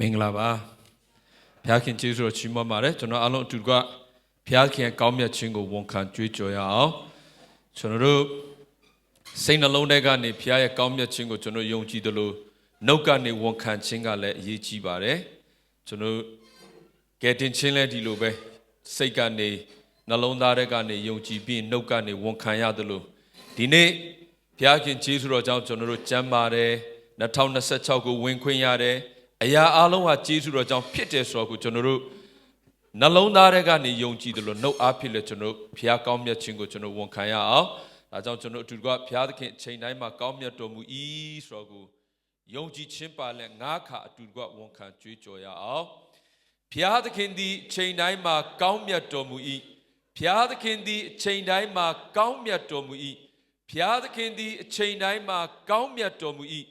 မင်္ဂလာပါဘုရားခင်ကျေးဇူးတော်ချီးမွမ်းပါတယ်ကျွန်တော်အားလုံးအတူတကွဘုရားခင်ကောင်းမြတ်ခြင်းကိုဝန်ခံကြွေးကြော်ရအောင်ကျွန်တော်တို့စိတ်နှလုံးထဲကနေဘုရားရဲ့ကောင်းမြတ်ခြင်းကိုကျွန်တော်ယုံကြည်တယ်လို့နှုတ်ကနေဝန်ခံခြင်းကလည်းအရေးကြီးပါတယ်ကျွန်တော်ကယ်တင်ခြင်းလည်းဒီလိုပဲစိတ်ကနေနှလုံးသားထဲကနေယုံကြည်ပြီးနှုတ်ကနေဝန်ခံရတယ်လို့ဒီနေ့ဘုရားခင်ကျေးဇူးတော်ကြောင့်ကျွန်တော်တို့ကျမ်းပါတယ်2026ကိုဝင်ခွင့်ရတယ်အရာအလုံးဟာကျေးဇူးတော်ကြောင့်ဖြစ်တယ်ဆိုတော့ကိုကျွန်တော်တို့နှလုံးသားထဲကနေယုံကြည်တယ်လို့နှုတ်အားဖြင့်လည်းကျွန်တော်ဘုရားကောင်းမြတ်ခြင်းကိုကျွန်တော်ဝန်ခံရအောင်ဒါကြောင့်ကျွန်တော်အတူတကွဘုရားသခင်အချိန်တိုင်းမှာကောင်းမြတ်တော်မူ၏ဆိုတော့ကိုယုံကြည်ခြင်းပါလဲငါးခါအတူတကွဝန်ခံကြွေးကြော်ရအောင်ဘုရားသခင်သည်အချိန်တိုင်းမှာကောင်းမြတ်တော်မူ၏ဘုရားသခင်သည်အချိန်တိုင်းမှာကောင်းမြတ်တော်မူ၏ဘုရားသခင်သည်အချိန်တိုင်းမှာကောင်းမြတ်တော်မူ၏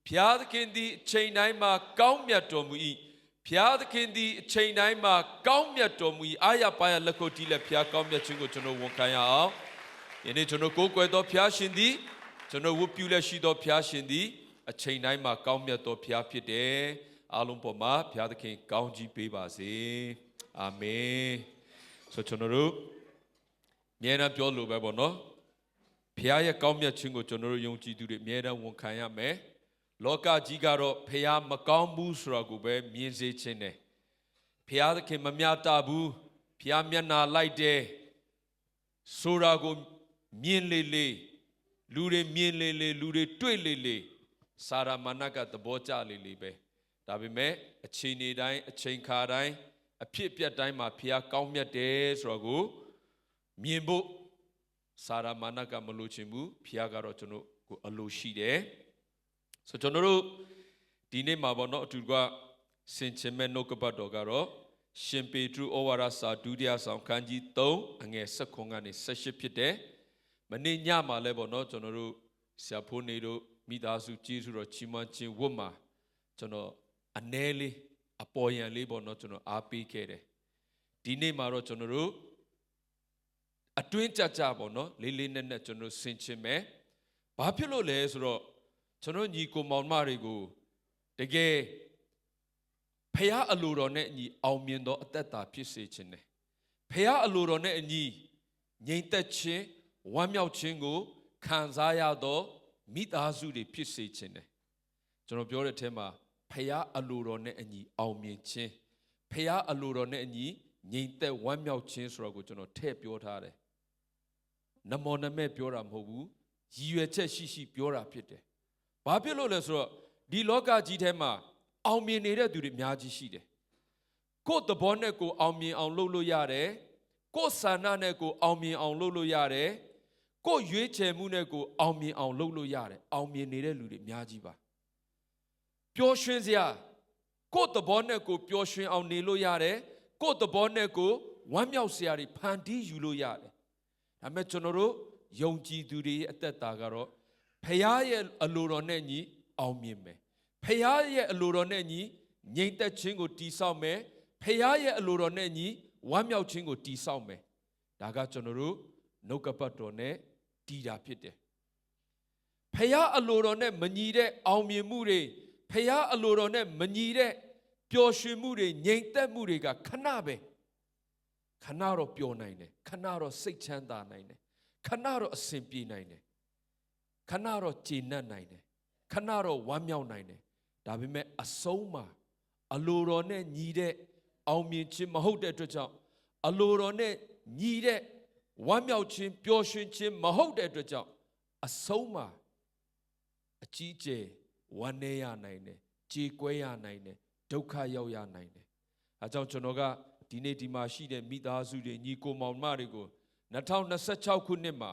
ဘုရားသခင်သည်အချိန်တိုင်းမှာကောင်းမြတ်တော်မူ၏ဘုရားသခင်သည်အချိန်တိုင်းမှာကောင်းမြတ်တော်မူ၏အာရပါရလက်ကိုတီးလက်ဘုရားကောင်းမြတ်ခြင်းကိုကျွန်တော်ဝန်ခံရအောင်ယနေ့ကျွန်တော်ကိုးကွယ်သောဘုရားရှင်သည်ကျွန်တော်ဝတ်ပြုလက်ရှိသောဘုရားရှင်သည်အချိန်တိုင်းမှာကောင်းမြတ်သောဘုရားဖြစ်တယ်အားလုံးပေါ်မှာဘုရားသခင်ကောင်းကြီးပေးပါစေအာမင်ဆိုကျွန်တော်တို့အမြဲတမ်းပြောလို့ပဲပေါ့နော်ဘုရားရဲ့ကောင်းမြတ်ခြင်းကိုကျွန်တော်တို့ယုံကြည်သူတွေအမြဲတမ်းဝန်ခံရမယ်လောကကြီးကတော့ဖះမကောင်းဘူးဆိုတာကိုပဲမြင်စေခြင်းနဲ့ဖះသခင်မမြတ်တာဘူးဖះမျက်နာလိုက်တယ်ဆိုတာကိုမြင်လေလေလူတွေမြင်လေလေလူတွေတွေ့လေလေစာရမဏကသဘောကျလေလေပဲဒါပေမဲ့အချိန်နေတိုင်းအချိန်ခါတိုင်းအဖြစ်အပျက်တိုင်းမှာဖះကောင်းမြတ်တယ်ဆိုတာကိုမြင်ဖို့စာရမဏကမလို့ချင်ဘူးဖះကတော့ကျွန်တော်ကိုအလိုရှိတယ်ဆိုကျွန်တော်တို့ဒီနေ့မှာပေါ့နော်အတူတကွဆင်ခြင်မဲ့နှုတ်ကပတ်တော်ကတော့ရှင်ပေတရုဩဝါဒစာဒုတိယဆောင်ခန်းကြီး3အငယ်7ကနေ18ဖြစ်တယ်မနေ့ညမှာလဲပေါ့နော်ကျွန်တော်တို့ဆရာဖိုးနေတို့မိသားစုကျေးဇူးတော်ချီးမွမ်းခြင်းဝတ်မှာကျွန်တော်အ ਨੇ လေးအပေါ်ယံလေးပေါ့နော်ကျွန်တော်အားပေးခဲ့တယ်ဒီနေ့မှာတော့ကျွန်တော်တို့အတွင်းကြကြပေါ့နော်လေးလေးနက်နက်ကျွန်တော်ဆင်ခြင်မဲ့ဘာဖြစ်လို့လဲဆိုတော့ကျွန်တော်ညီကိုမောင်မတွေကိုတကယ်ဖះအလိုတော်နဲ့အညီအောင်မြင်သောအသက်တာဖြစ်စေခြင်းနဲ့ဖះအလိုတော်နဲ့အညီငြိမ်သက်ခြင်းဝမ်းမြောက်ခြင်းကိုခံစားရသောမိသားစုတွေဖြစ်စေခြင်းနဲ့ကျွန်တော်ပြောတဲ့အထက်မှာဖះအလိုတော်နဲ့အညီအောင်မြင်ခြင်းဖះအလိုတော်နဲ့အညီငြိမ်သက်ဝမ်းမြောက်ခြင်းဆိုတော့ကိုကျွန်တော်ထည့်ပြောထားတယ်နမောနမဲ့ပြောတာမဟုတ်ဘူးရည်ရွယ်ချက်ရှိရှိပြောတာဖြစ်တယ်ဘာဖြစ်လို့လဲဆိုတော့ဒီလောကကြီးထဲမှာအောင်မြင်နေတဲ့သူတွေအများကြီးရှိတယ်ကိုယ့်သဘောနဲ့ကိုအောင်မြင်အောင်လုပ်လို့ရတယ်ကိုယ့်ဆန္ဒနဲ့ကိုအောင်မြင်အောင်လုပ်လို့ရတယ်ကိုယ့်ရွေးချယ်မှုနဲ့ကိုအောင်မြင်အောင်လုပ်လို့ရတယ်အောင်မြင်နေတဲ့လူတွေအများကြီးပါပျော်ရွှင်စရာကိုယ့်သဘောနဲ့ကိုပျော်ရွှင်အောင်နေလို့ရတယ်ကိုယ့်သဘောနဲ့ကိုဝမ်းမြောက်စရာတွေဖန်တီးယူလို့ရတယ်ဒါပေမဲ့ကျွန်တော်တို့ယုံကြည်သူတွေရဲ့အသက်တာကတော့ဖះရဲ့အလိုတော်နဲ့ညီအောင်မြင်မယ်ဖះရဲ့အလိုတော်နဲ့ညီငြိမ်သက်ခြင်းကိုတည်ဆောက်မယ်ဖះရဲ့အလိုတော်နဲ့ညီဝမ်းမြောက်ခြင်းကိုတည်ဆောက်မယ်ဒါကကျွန်တော်တို့နှုတ်ကပတ်တော်နဲ့တည်တာဖြစ်တယ်ဖះအလိုတော်နဲ့မညီတဲ့အောင်မြင်မှုတွေဖះအလိုတော်နဲ့မညီတဲ့ပျော်ရွှင်မှုတွေငြိမ်သက်မှုတွေကခဏပဲခဏတော့ပျော်နိုင်တယ်ခဏတော့စိတ်ချမ်းသာနိုင်တယ်ခဏတော့အဆင်ပြေနိုင်တယ်ခဏတော့ကျေနပ်နိုင်တယ်ခဏတော့ဝမ်းမြောက်နိုင်တယ်ဒါပေမဲ့အဆုံးမှာအလိုတော်နဲ့ညီတဲ့အောင်မြင်ခြင်းမဟုတ်တဲ့အတွက်ကြောင့်အလိုတော်နဲ့ညီတဲ့ဝမ်းမြောက်ခြင်းပျော်ရွှင်ခြင်းမဟုတ်တဲ့အတွက်ကြောင့်အဆုံးမှာအကြီးကျယ်ဝမ်းနည်းရနိုင်တယ်ကြေကွဲရနိုင်တယ်ဒုက္ခရောက်ရနိုင်တယ်အဲကြောင့်ကျွန်တော်ကဒီနေ့ဒီမှာရှိတဲ့မိသားစုတွေညီကိုမောင်မတွေကို2026ခုနှစ်မှာ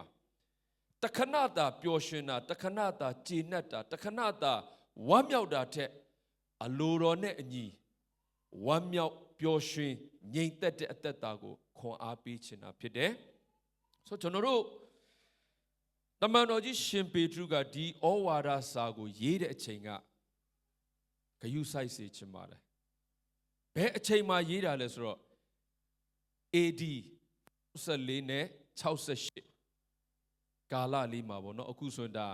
တခဏတာပျော်ရွှင်တာတခဏတာကျေနပ်တာတခဏတာဝမ်းမြောက်တာထက်အလိုတော်နဲ့အညီဝမ်းမြောက်ပျော်ရွှင်ငြိမ်သက်တဲ့အသက်တာကိုခွန်အားပေးခြင်းတာဖြစ်တယ်ဆိုကျွန်တော်တို့တမန်တော်ကြီးရှင်ပေတရုကဒီဩဝါဒစာကိုရေးတဲ့အချိန်ကဂရုစိုက်စေခြင်းပါတယ်ဘယ်အချိန်မှာရေးတာလဲဆိုတော့ AD 64နဲ့68ကာလလေးမှာပေါ့နော်အခုဆိုရင်ဒါ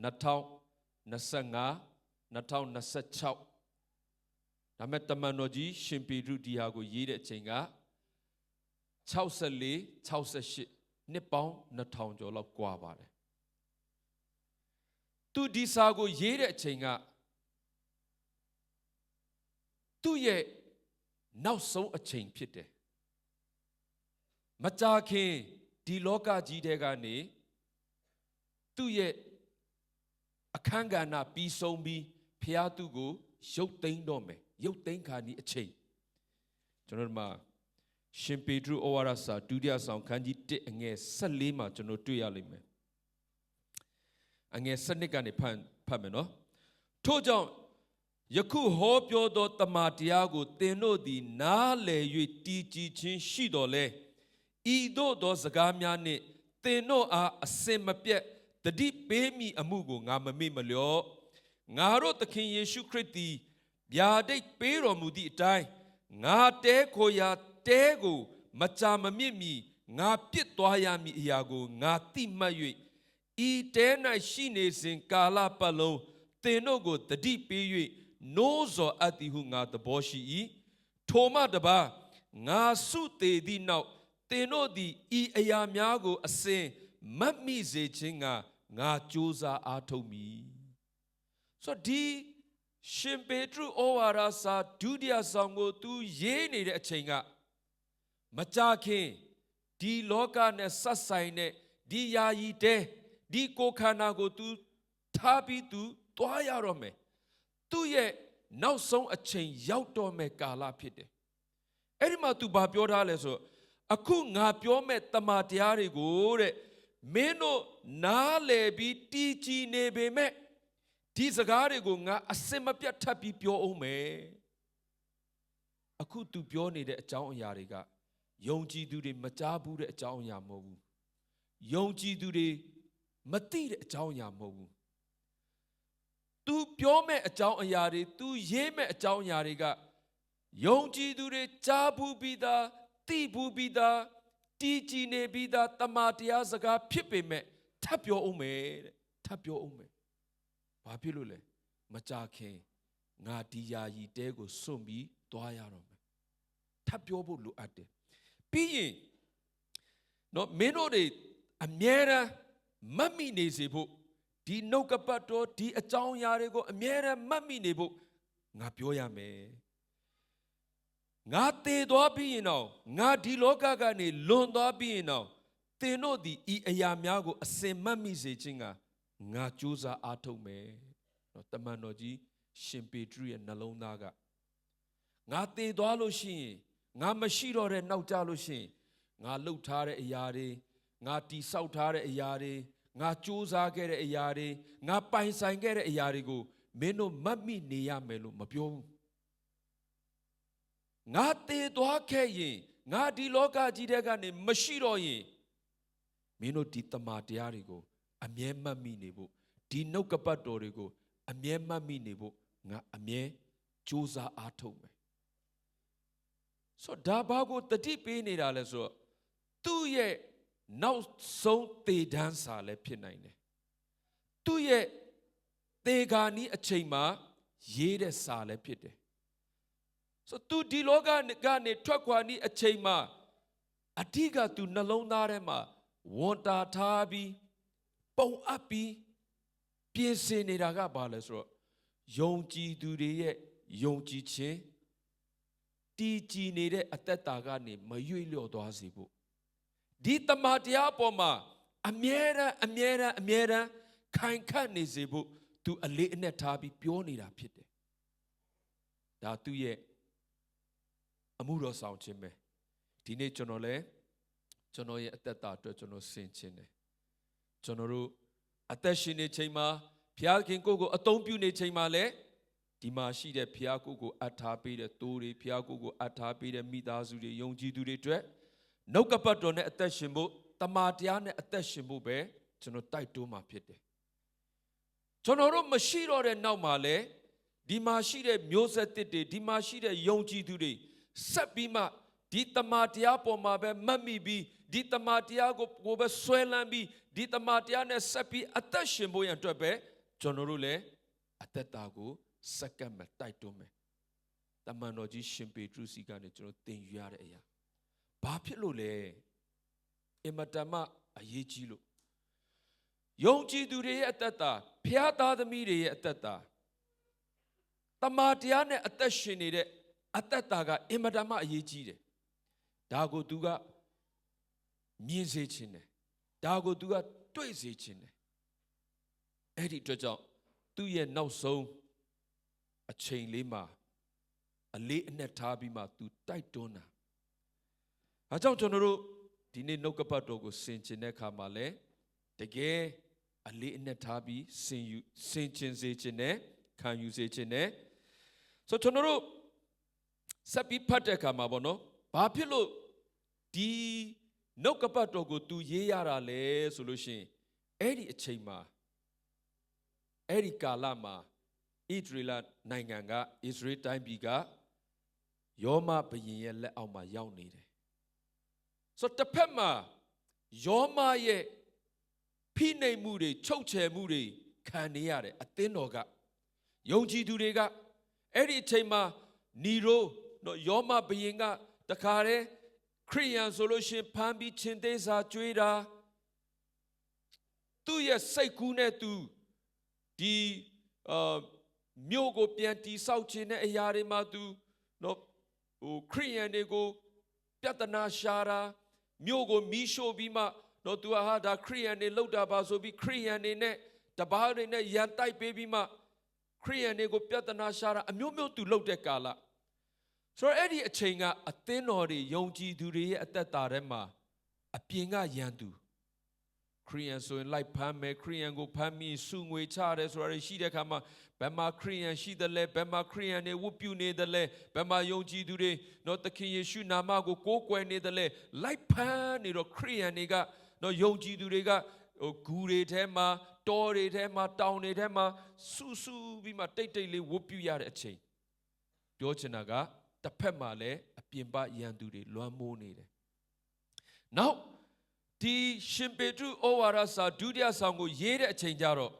2025 2026 ဒါမဲ့တမန်တော်ကြီးရှင်ပေတရုဒီဟာကိုရေးတဲ့အချိန်က64 68နှစ်ပေါင်း2000ကျော်လောက်ကွာပါတယ်သူဒီစာကိုရေးတဲ့အချိန်ကသူ့ရဲ့နောက်ဆုံးအချိန်ဖြစ်တယ်မကြာခင်ဒီလောကကြီးထဲကနေသူ့ရဲ့အခန်းကဏ္ဍပြီးဆုံးပြီးဖျားသူကိုရုပ်သိမ်းတော့မယ်ရုပ်သိမ်းခါနီးအချိန်ကျွန်တော်တို့မှာရှင်ပေတရုဩဝါဒစာဒုတိယဆောင်ခန်းကြီး1အငယ်14မှာကျွန်တော်တွေ့ရလိမ့်မယ်အငယ်7ကနေဖတ်မယ်နော်ထို့ကြောင့်ယခုဟောပြောသောတမန်တရားကိုသင်တို့သည်နားလည်၍တည်ကြည်ခြင်းရှိတော်လဲဤသို့သောစကားများနှင့်သင်တို့အားအစင်မပြတ်တတိပေးမိအမှုကိုငါမမေ့မလျော့ငါတို့သခင်ယေရှုခရစ်သည်ဗျာဒိတ်ပေးတော်မူသည့်အတိုင်းငါတဲခိုရာတဲကိုမကြာမမြင့်မီငါပြစ်သွားရမည်အရာကိုငါသိမှတ်၍ဤတဲ၌ရှိနေစဉ်ကာလပတ်လုံးသင်တို့ကိုတတိပေး၍နိုးစော်အပ်သည်ဟုငါသဘောရှိ၏ထိုမှတပါငါစုသေးသည့်နောက်သင်တို့သည်ဤအရာများကိုအစဉ်မတ်မိစေခြင်းကငါကြိုးစားအားထုတ်မည်ဆိုဒီရှင်ပေတရုဩဝါဒစာဒုတိယဆောင်ကိုသူရေးနေတဲ့အချိန်ကမကြာခင်ဒီလောကနဲ့ဆက်ဆိုင်တဲ့ဒီယာယီတဲဒီကိုခန္ဓာကိုသူထားပြီးသူသွားရတော့မယ်သူ့ရဲ့နောက်ဆုံးအချိန်ရောက်တော့မယ်ကာလဖြစ်တယ်အဲ့ဒီမှာသူဘာပြောထားလဲဆိုအခုငါပြောမဲ့တမန်တရားတွေကိုတဲ့မင်းတို့နားလည်ပြီးတည်ကြည်နေပေမဲ့ဒီစကားတွေကိုငါအစင်မပြတ်ထပ်ပြီးပြောအောင်မယ်အခုသူပြောနေတဲ့အကြောင်းအရာတွေကယုံကြည်သူတွေမကြားဘူးတဲ့အကြောင်းအရာမဟုတ်ဘူးယုံကြည်သူတွေမသိတဲ့အကြောင်းအရာမဟုတ်ဘူးသူပြောမဲ့အကြောင်းအရာတွေသူရေးမဲ့အကြောင်းအရာတွေကယုံကြည်သူတွေကြားဘူးပြီးသားသိဘူးပြီးသားတည်ကြည်နေပြီးသားတမန်တရားစကားဖြစ်ပေမဲ့ထပ်ပြောအောင်မယ်တဲ့ထပ်ပြောအောင်မယ်ဘာဖြစ်လို့လဲမကြခင်ငါဒီယာယီတဲကိုစွန့်ပြီးသွားရတော့မယ်ထပ်ပြောဖို့လိုအပ်တယ်ပြီးရင်နော်မင်းတို့တွေအမြဲတမ်းမတ်မိနေစေဖို့ဒီနှုတ်ကပတ်တော်ဒီအကြောင်းအရာတွေကိုအမြဲတမ်းမတ်မိနေဖို့ငါပြောရမယ်ငါတည်သွားပြီးရင်တော့ငါဒီလောကကနေလွန်သွားပြီးရင်တော့သင်တို့ဒီဤအရာများကိုအစင်မတ်မိစေခြင်းကငါကြိုးစားအားထုတ်မယ်နော်တမန်တော်ကြီးရှင်ပေတရုရဲ့နှလုံးသားကငါတည်သွားလို့ရှိရင်ငါမရှိတော့တဲ့နောက်ကျလို့ရှိရင်ငါလှုပ်ထားတဲ့အရာတွေငါတိဆောက်ထားတဲ့အရာတွေငါကြိုးစားခဲ့တဲ့အရာတွေငါပိုင်ဆိုင်ခဲ့တဲ့အရာတွေကိုမင်းတို့မတ်မိနေရမယ်လို့မပြောဘူးငါတည်သွားခဲ့ရင်ငါဒီလောကကြီးထဲကနေမရှိတော့ရင်မင်းတို့ဒီတမန်တရားတွေကိုအမြဲမှတ်မိနေဖို့ဒီနှုတ်ကပတ်တော်တွေကိုအမြဲမှတ်မိနေဖို့ငါအမြဲကြိုးစားအားထုတ်မယ်ဆိုတော့ဒါဘာကိုတတိပေးနေတာလဲဆိုတော့သူ့ရဲ့နောက်ဆုံးသေတန်းစာလည်းဖြစ်နိုင်တယ်သူ့ရဲ့သေခါနီးအချိန်မှာရေးတဲ့စာလည်းဖြစ်တယ်ဆိုသူဒီလောကကနေထွက်ခွာနီးအချိန်မှာအဓိကသူနှလုံးသားထဲမှာဝန်တာထားပြီးပုံအပ်ပြီးပြင်ဆင်နေတာကဘာလဲဆိုတော့ယုံကြည်သူတွေရဲ့ယုံကြည်ခြင်းတည်ကြည်နေတဲ့အသက်တာကနေမရွေ့လျော့သွားစေဖို့ဒီတမန်တရားပေါ်မှာအမြဲတမ်းခိုင်ခန့်နေစေဖို့သူအလေးအနက်ထားပြီးပြောနေတာဖြစ်တယ်ဒါသူ့ရဲ့အမှုတော်ဆောင်ခြင်းပဲဒီနေ့ကျွန်တော်ရဲ့အသက်တာအတွက်ကျွန်တော်ဆင်ခြင်တယ်ကျွန်တော်တို့အသက်ရှင်နေချိန်မှာဘုရားခင်ကိုယ်ကိုအသုံးပြုနေချိန်မှာလည်းဒီမှာရှိတဲ့ဘုရားကိုယ်ကိုအပ်ထားပေးတဲ့သူတွေဘုရားကိုယ်ကိုအပ်ထားပေးတဲ့မိသားစုတွေယုံကြည်သူတွေအတွက်နှုတ်ကပတ်တော်နဲ့အသက်ရှင်ဖို့တမန်တရားနဲ့အသက်ရှင်ဖို့ပဲကျွန်တော်တိုက်တွန်းမှာဖြစ်တယ်ကျွန်တော်တို့မရှိတော့တဲ့နောက်မှာလည်းဒီမှာရှိတဲ့မျိုးဆက်သစ်တွေဒီမှာရှိတဲ့ယုံကြည်သူတွေဆက်ပြီးမှဒီတမန်တရားပေါ်မှာပဲမှတ်မိပြီးဒီတမန်တရားကိုပဲဆွဲလန်းပြီးဒီတမန်တရားနဲ့ဆက်ပြီးအသက်ရှင်ဖို့ရန်အတွက်ပဲကျွန်တော်တို့လည်းအသက်တာကိုစက္ကန့်မဲ့တိုက်တွန်းမယ် တမန်တော်ကြီးရှင်ပေတရုစီကနေကျွန်တော်သင်ယူရတဲ့အရာဘာဖြစ်လို့လဲအင်မတန်မှအရေးကြီးလို့ယုံကြည်သူတွေရဲ့အသက်တာဖျားသားသမီးတွေရဲ့အသက်တာတမာတရားနဲ့အသက်ရှင်နေတဲ့အသက်တာကအင်မတန်မှအရေးကြီးတယ်ဒါကိုသူကမြင်စေခြင်းတယ်ဒါကိုသူကတွေ့စေခြင်းတယ်အဲ့ဒီအတွက်ကြောင့်သူ့ရဲ့နောက်ဆုံးအချိန်လေးမှာအလေးအနက်ထားပြီးမှသူတိုက်တွန်းတာအဲကြောင့်ကျွန်တော်တို့ဒီနေ့နှုတ်ကပတ်တော်ကိုဆင်ခြင်တဲ့အခါမှာလဲတကယ်အလေးအနက်ထားပြီးဆင်ခြင်စေခြင်းနဲ့ခံယူစေခြင်းနဲ့ဆိုကျွန်တော်တို့ဆက်ပြီးဖတ်တဲ့အခါမှာပေါ့နော်ဘာဖြစ်လို့ဒီနှုတ်ကပတ်တော်ကိုသူရေးရတာလဲဆိုလို့ရှိရင်အဲ့ဒီအချိန်မှာအဲ့ဒီကာလမှာဣသရေလနိုင်ငံကဣသရေလတိုင်းပြည်ကယောမဘုရင်ရဲ့လက်အောက်မှာရောက်နေတယ်ဆိုတော့တစ်ဖက်မှာယောမရဲ့ဖိနှိပ်မှုတွေချုပ်ချယ်မှုတွေခံနေရတယ်အသင်းတော်ကယုံကြည်သူတွေကအဲ့ဒီအချိန်မှာနီရိုနော်ယောမဘုရင်ကတခါတည်းခရိယန်ဆိုလို့ရှင်ဖမ်းပြီးချင်းသေးစာကြွေးတာသူ့ရဲ့စိတ်ကူးနဲ့သူဒီမြို့ကိုပြန်တိဆောက်ခြင်းတဲ့အရာတွေမှာသူနော်ခရိယန်တွေကိုပြဿနာရှာတာမြို့ကိုမီးရှို့ပြီးမှတော့သူဟာဒါခရိယန်တွေလောက်တာပါဆိုပြီးခရိယန်တွေနဲ့တပားတွေနဲ့ရန်တိုက်ပေးပြီးမှခရိယန်တွေကိုပြဿနာရှာတာအမျိုးမျိုးသူလောက်တဲ့ကာလဆိုတော့အဲ့ဒီအချိန်ကအသင်းတော်တွေယုံကြည်သူတွေရဲ့အသက်တာထဲမှာအပြင်ကရန်သူခရိယန်ဆိုရင်လိုက်ဖမ်းမယ်ခရိယန်ကိုဖမ်းပြီးစုငွေချတယ်ဆိုတာရှိတဲ့အခါမှာဘယ်မှာခရိယန်ရှိတယ်လဲဘယ်မှာခရိယန်တွေဝတ်ပြုနေတယ်လဲဘယ်မှာယုံကြည်သူတွေတော့သခင်ယေရှုနာမကိုကိုးကွယ်နေတယ်လဲလိုက်ဖမ်းနေတော့ခရိယန်တွေကတော့ယုံကြည်သူတွေကဂူတွေထဲမှာတောတွေထဲမှာတောင်တွေထဲမှာစုပြီးမှတိတ်လေးဝတ်ပြုရတဲ့အချိန်ပြောချင်တာကတစ်ဖက်မှာလည်းအပြင်ပရန်သူတွေလွှမ်းမိုးနေတယ်နောက်ဒီရှင်ပေတရုဩဝါဒစာဒုတိယဆောင်ကိုရေးတဲ့အချိန်ကျတော့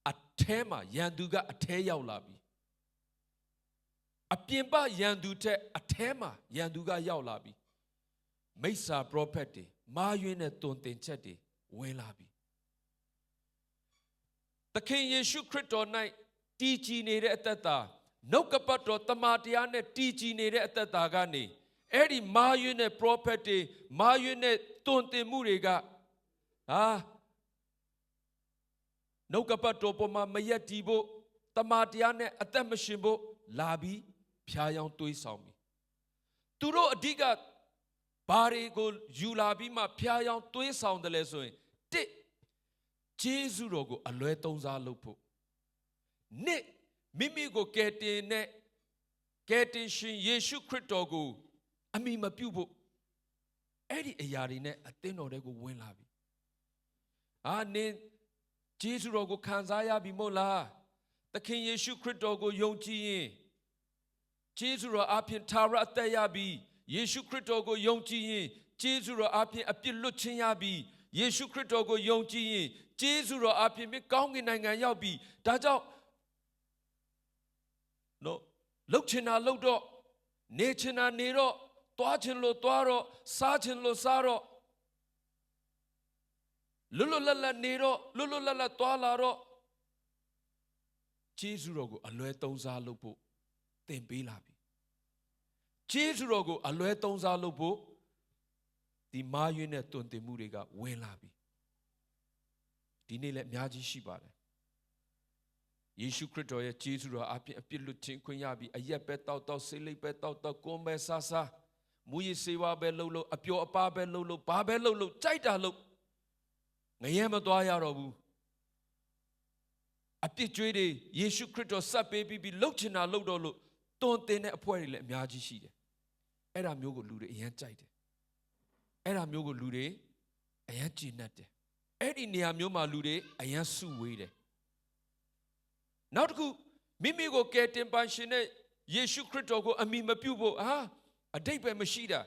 အထဲမှာရန်သူကအထဲရောက်လာပြီအပြင်ပရန်သူထက်အထဲမှာရန်သူကရောက်လာပြီမိစ္ဆာပရောဖက်တွေမာယွင်းတဲ့တုန်တင်ချက်တွေဝင်လာပြီသခင်ယေရှုခရစ်တော်၌တည်ကြည်နေတဲ့အသက်တာနှုတ်ကပတ်တော်တမန်တရားနဲ့တည်ကြည်နေတဲ့အသက်တာကနေအဲ့ဒီမာယွင်းတဲ့ prophet တွေမာယွင်းတဲ့တုန်တင်မှုတွေကနှုတ်ကပတ်တော်ပေါ်မှာမရက်တည်ဖို့တမန်တရားနဲ့အသက်မရှင်ဖို့လာပြီးဖျားယောင်းတွေးဆောင်ပြီသူတို့အဓိကဘာတွေကိုယူလာပြီးမှဖျားယောင်းတွေးဆောင်တယ်လဲဆိုရင်တစ်ဂျေဇုတော်ကိုအလွဲသုံးစားလုပ်ဖို့နှစ်မိမိကိုကယ်တင်တဲ့ကယ်တင်ရှင်ယေရှုခရစ်တော်ကိုအမိမပြုဖို့အဲ့ဒီအရာတွေနဲ့အသင်းတော်တွေကိုဝင်လာပြီနင်ဂျေဇုတော်ကိုခံစားရပြီမို့လားသခင်ယေရှုခရစ်တော်ကိုယုံကြည်ရင်ဂျေဇုတော်အပြင်သာရအသက်ရပြီယေရှုခရစ်တော်ကိုယုံကြည်ရင်ဂျေဇုတော်အပြင်အပြစ်လွတ်ခြင်းရပြီယေရှုခရစ်တော်ကိုယုံကြည်ရင်ဂျေဇုတော်အပြင်ကောင်းကင်နိုင်ငံရောက်ပြီဒါကြောင့်လှုပ်ချင်တာလှုပ်တော့နေချင်တာနေတော့သွားချင်လို့သွားတော့စားချင်လို့စားတော့လွတ်လပ်နေတော့လွတ်လပ်သွားလာတော့ဂျေဇုတော်ကိုအလွဲသုံးစားလုပ်ဖို့သင်ပေးလာပြီဂျေဇုတော်ကိုအလွဲသုံးစားလုပ်ဖို့ဒီမာယွင်းတဲ့တုန်တင်မှုတွေကဝင်လာပြီဒီနေ့လည်းအများကြီးရှိပါတယ်ယေရှုခရစ်တော်ရဲ့ဂျေဇုတော်အပြင်အပြစ်လွတ်ခြင်းခွင့်ရပြီအရက်ပဲတောက်ဆေးလိပ်ပဲတောက်ကွန်ပဲစားမူရစေဝါပဲလှုပ်အပျော်အပါပဲလှုပ်ဘာပဲလှုပ်ကြိုက်တာလှုပ်ငရဲမသွားရတော့ဘူးအပြစ်ကြွေးတွေယေရှုခရစ်တော်ဆက်ပေးပြီးလှုပ်ချင်တာလှုပ်တော့လို့တွန်တင်တဲ့အဖွဲတွေလည်းအများကြီးရှိတယ်အဲ့ဒါမျိုးကိုလူတွေအရန်ကြိုက်တယ်အဲ့ဒါမျိုးကိုလူတွေအရန်ကြည်နပ်တယ်အဲ့ဒီနေရာမျိုးမှာလူတွေအရန်စုဝေးတယ်နောက်တစ်ခုမိမိကိုကယ်တင်ပါရှင်တဲ့ယေရှုခရစ်တော်ကိုအမိမပြုဖို့အတိတ်ပဲမရှိတာ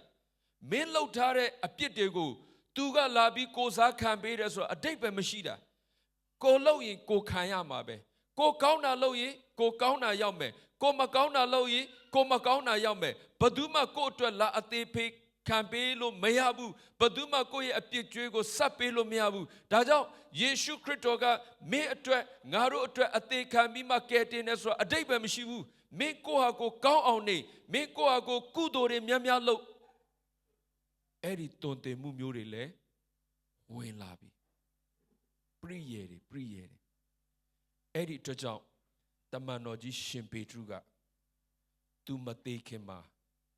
မင်းလှုပ်ထားတဲ့အပြစ်တွေကိုသူကလာပြီးကိုစားခံပေးတယ်ဆိုတော့အတိတ်ပဲမရှိတာကိုလှုပ်ရင်ကိုခံရမှာပဲ ကိုကောင်းတာလုပ်ရင်ကိုကောင်းတာရောက်မယ်ကိုမကောင်းတာလုပ်ရင်ကိုမကောင်းတာရောက်မယ်ဘယ်သူမှကို့အတွက်လာအသေးဖေးခံပေးလို့မရဘူးဘယ်သူမှကိုယ့်ရဲ့အပြစ်ကြွေးကိုစပ်ပေးလို့မရဘူးဒါကြောင့်ယေရှုခရစ်တော်ကမင်းအတွက်ငါတို့အတွက်အသေးခံပြီးမှကယ်တင်တယ်ဆိုတာအတိတ်ပဲမရှိဘူးမင်းကိုဟာကိုကောင်းအောင်နေမင်းကိုဟာကိုကုသိုလ်တွေများများလုပ်အဲ့ဒီတုန်တင်မှုမျိုးတွေလည်းဝင်လာပြီပရိယေတွေအဲ့ဒီအတွက်ကြောင့်တမန်တော်ကြီးရှင်ပေတရုကသူမသေးခင်မှာ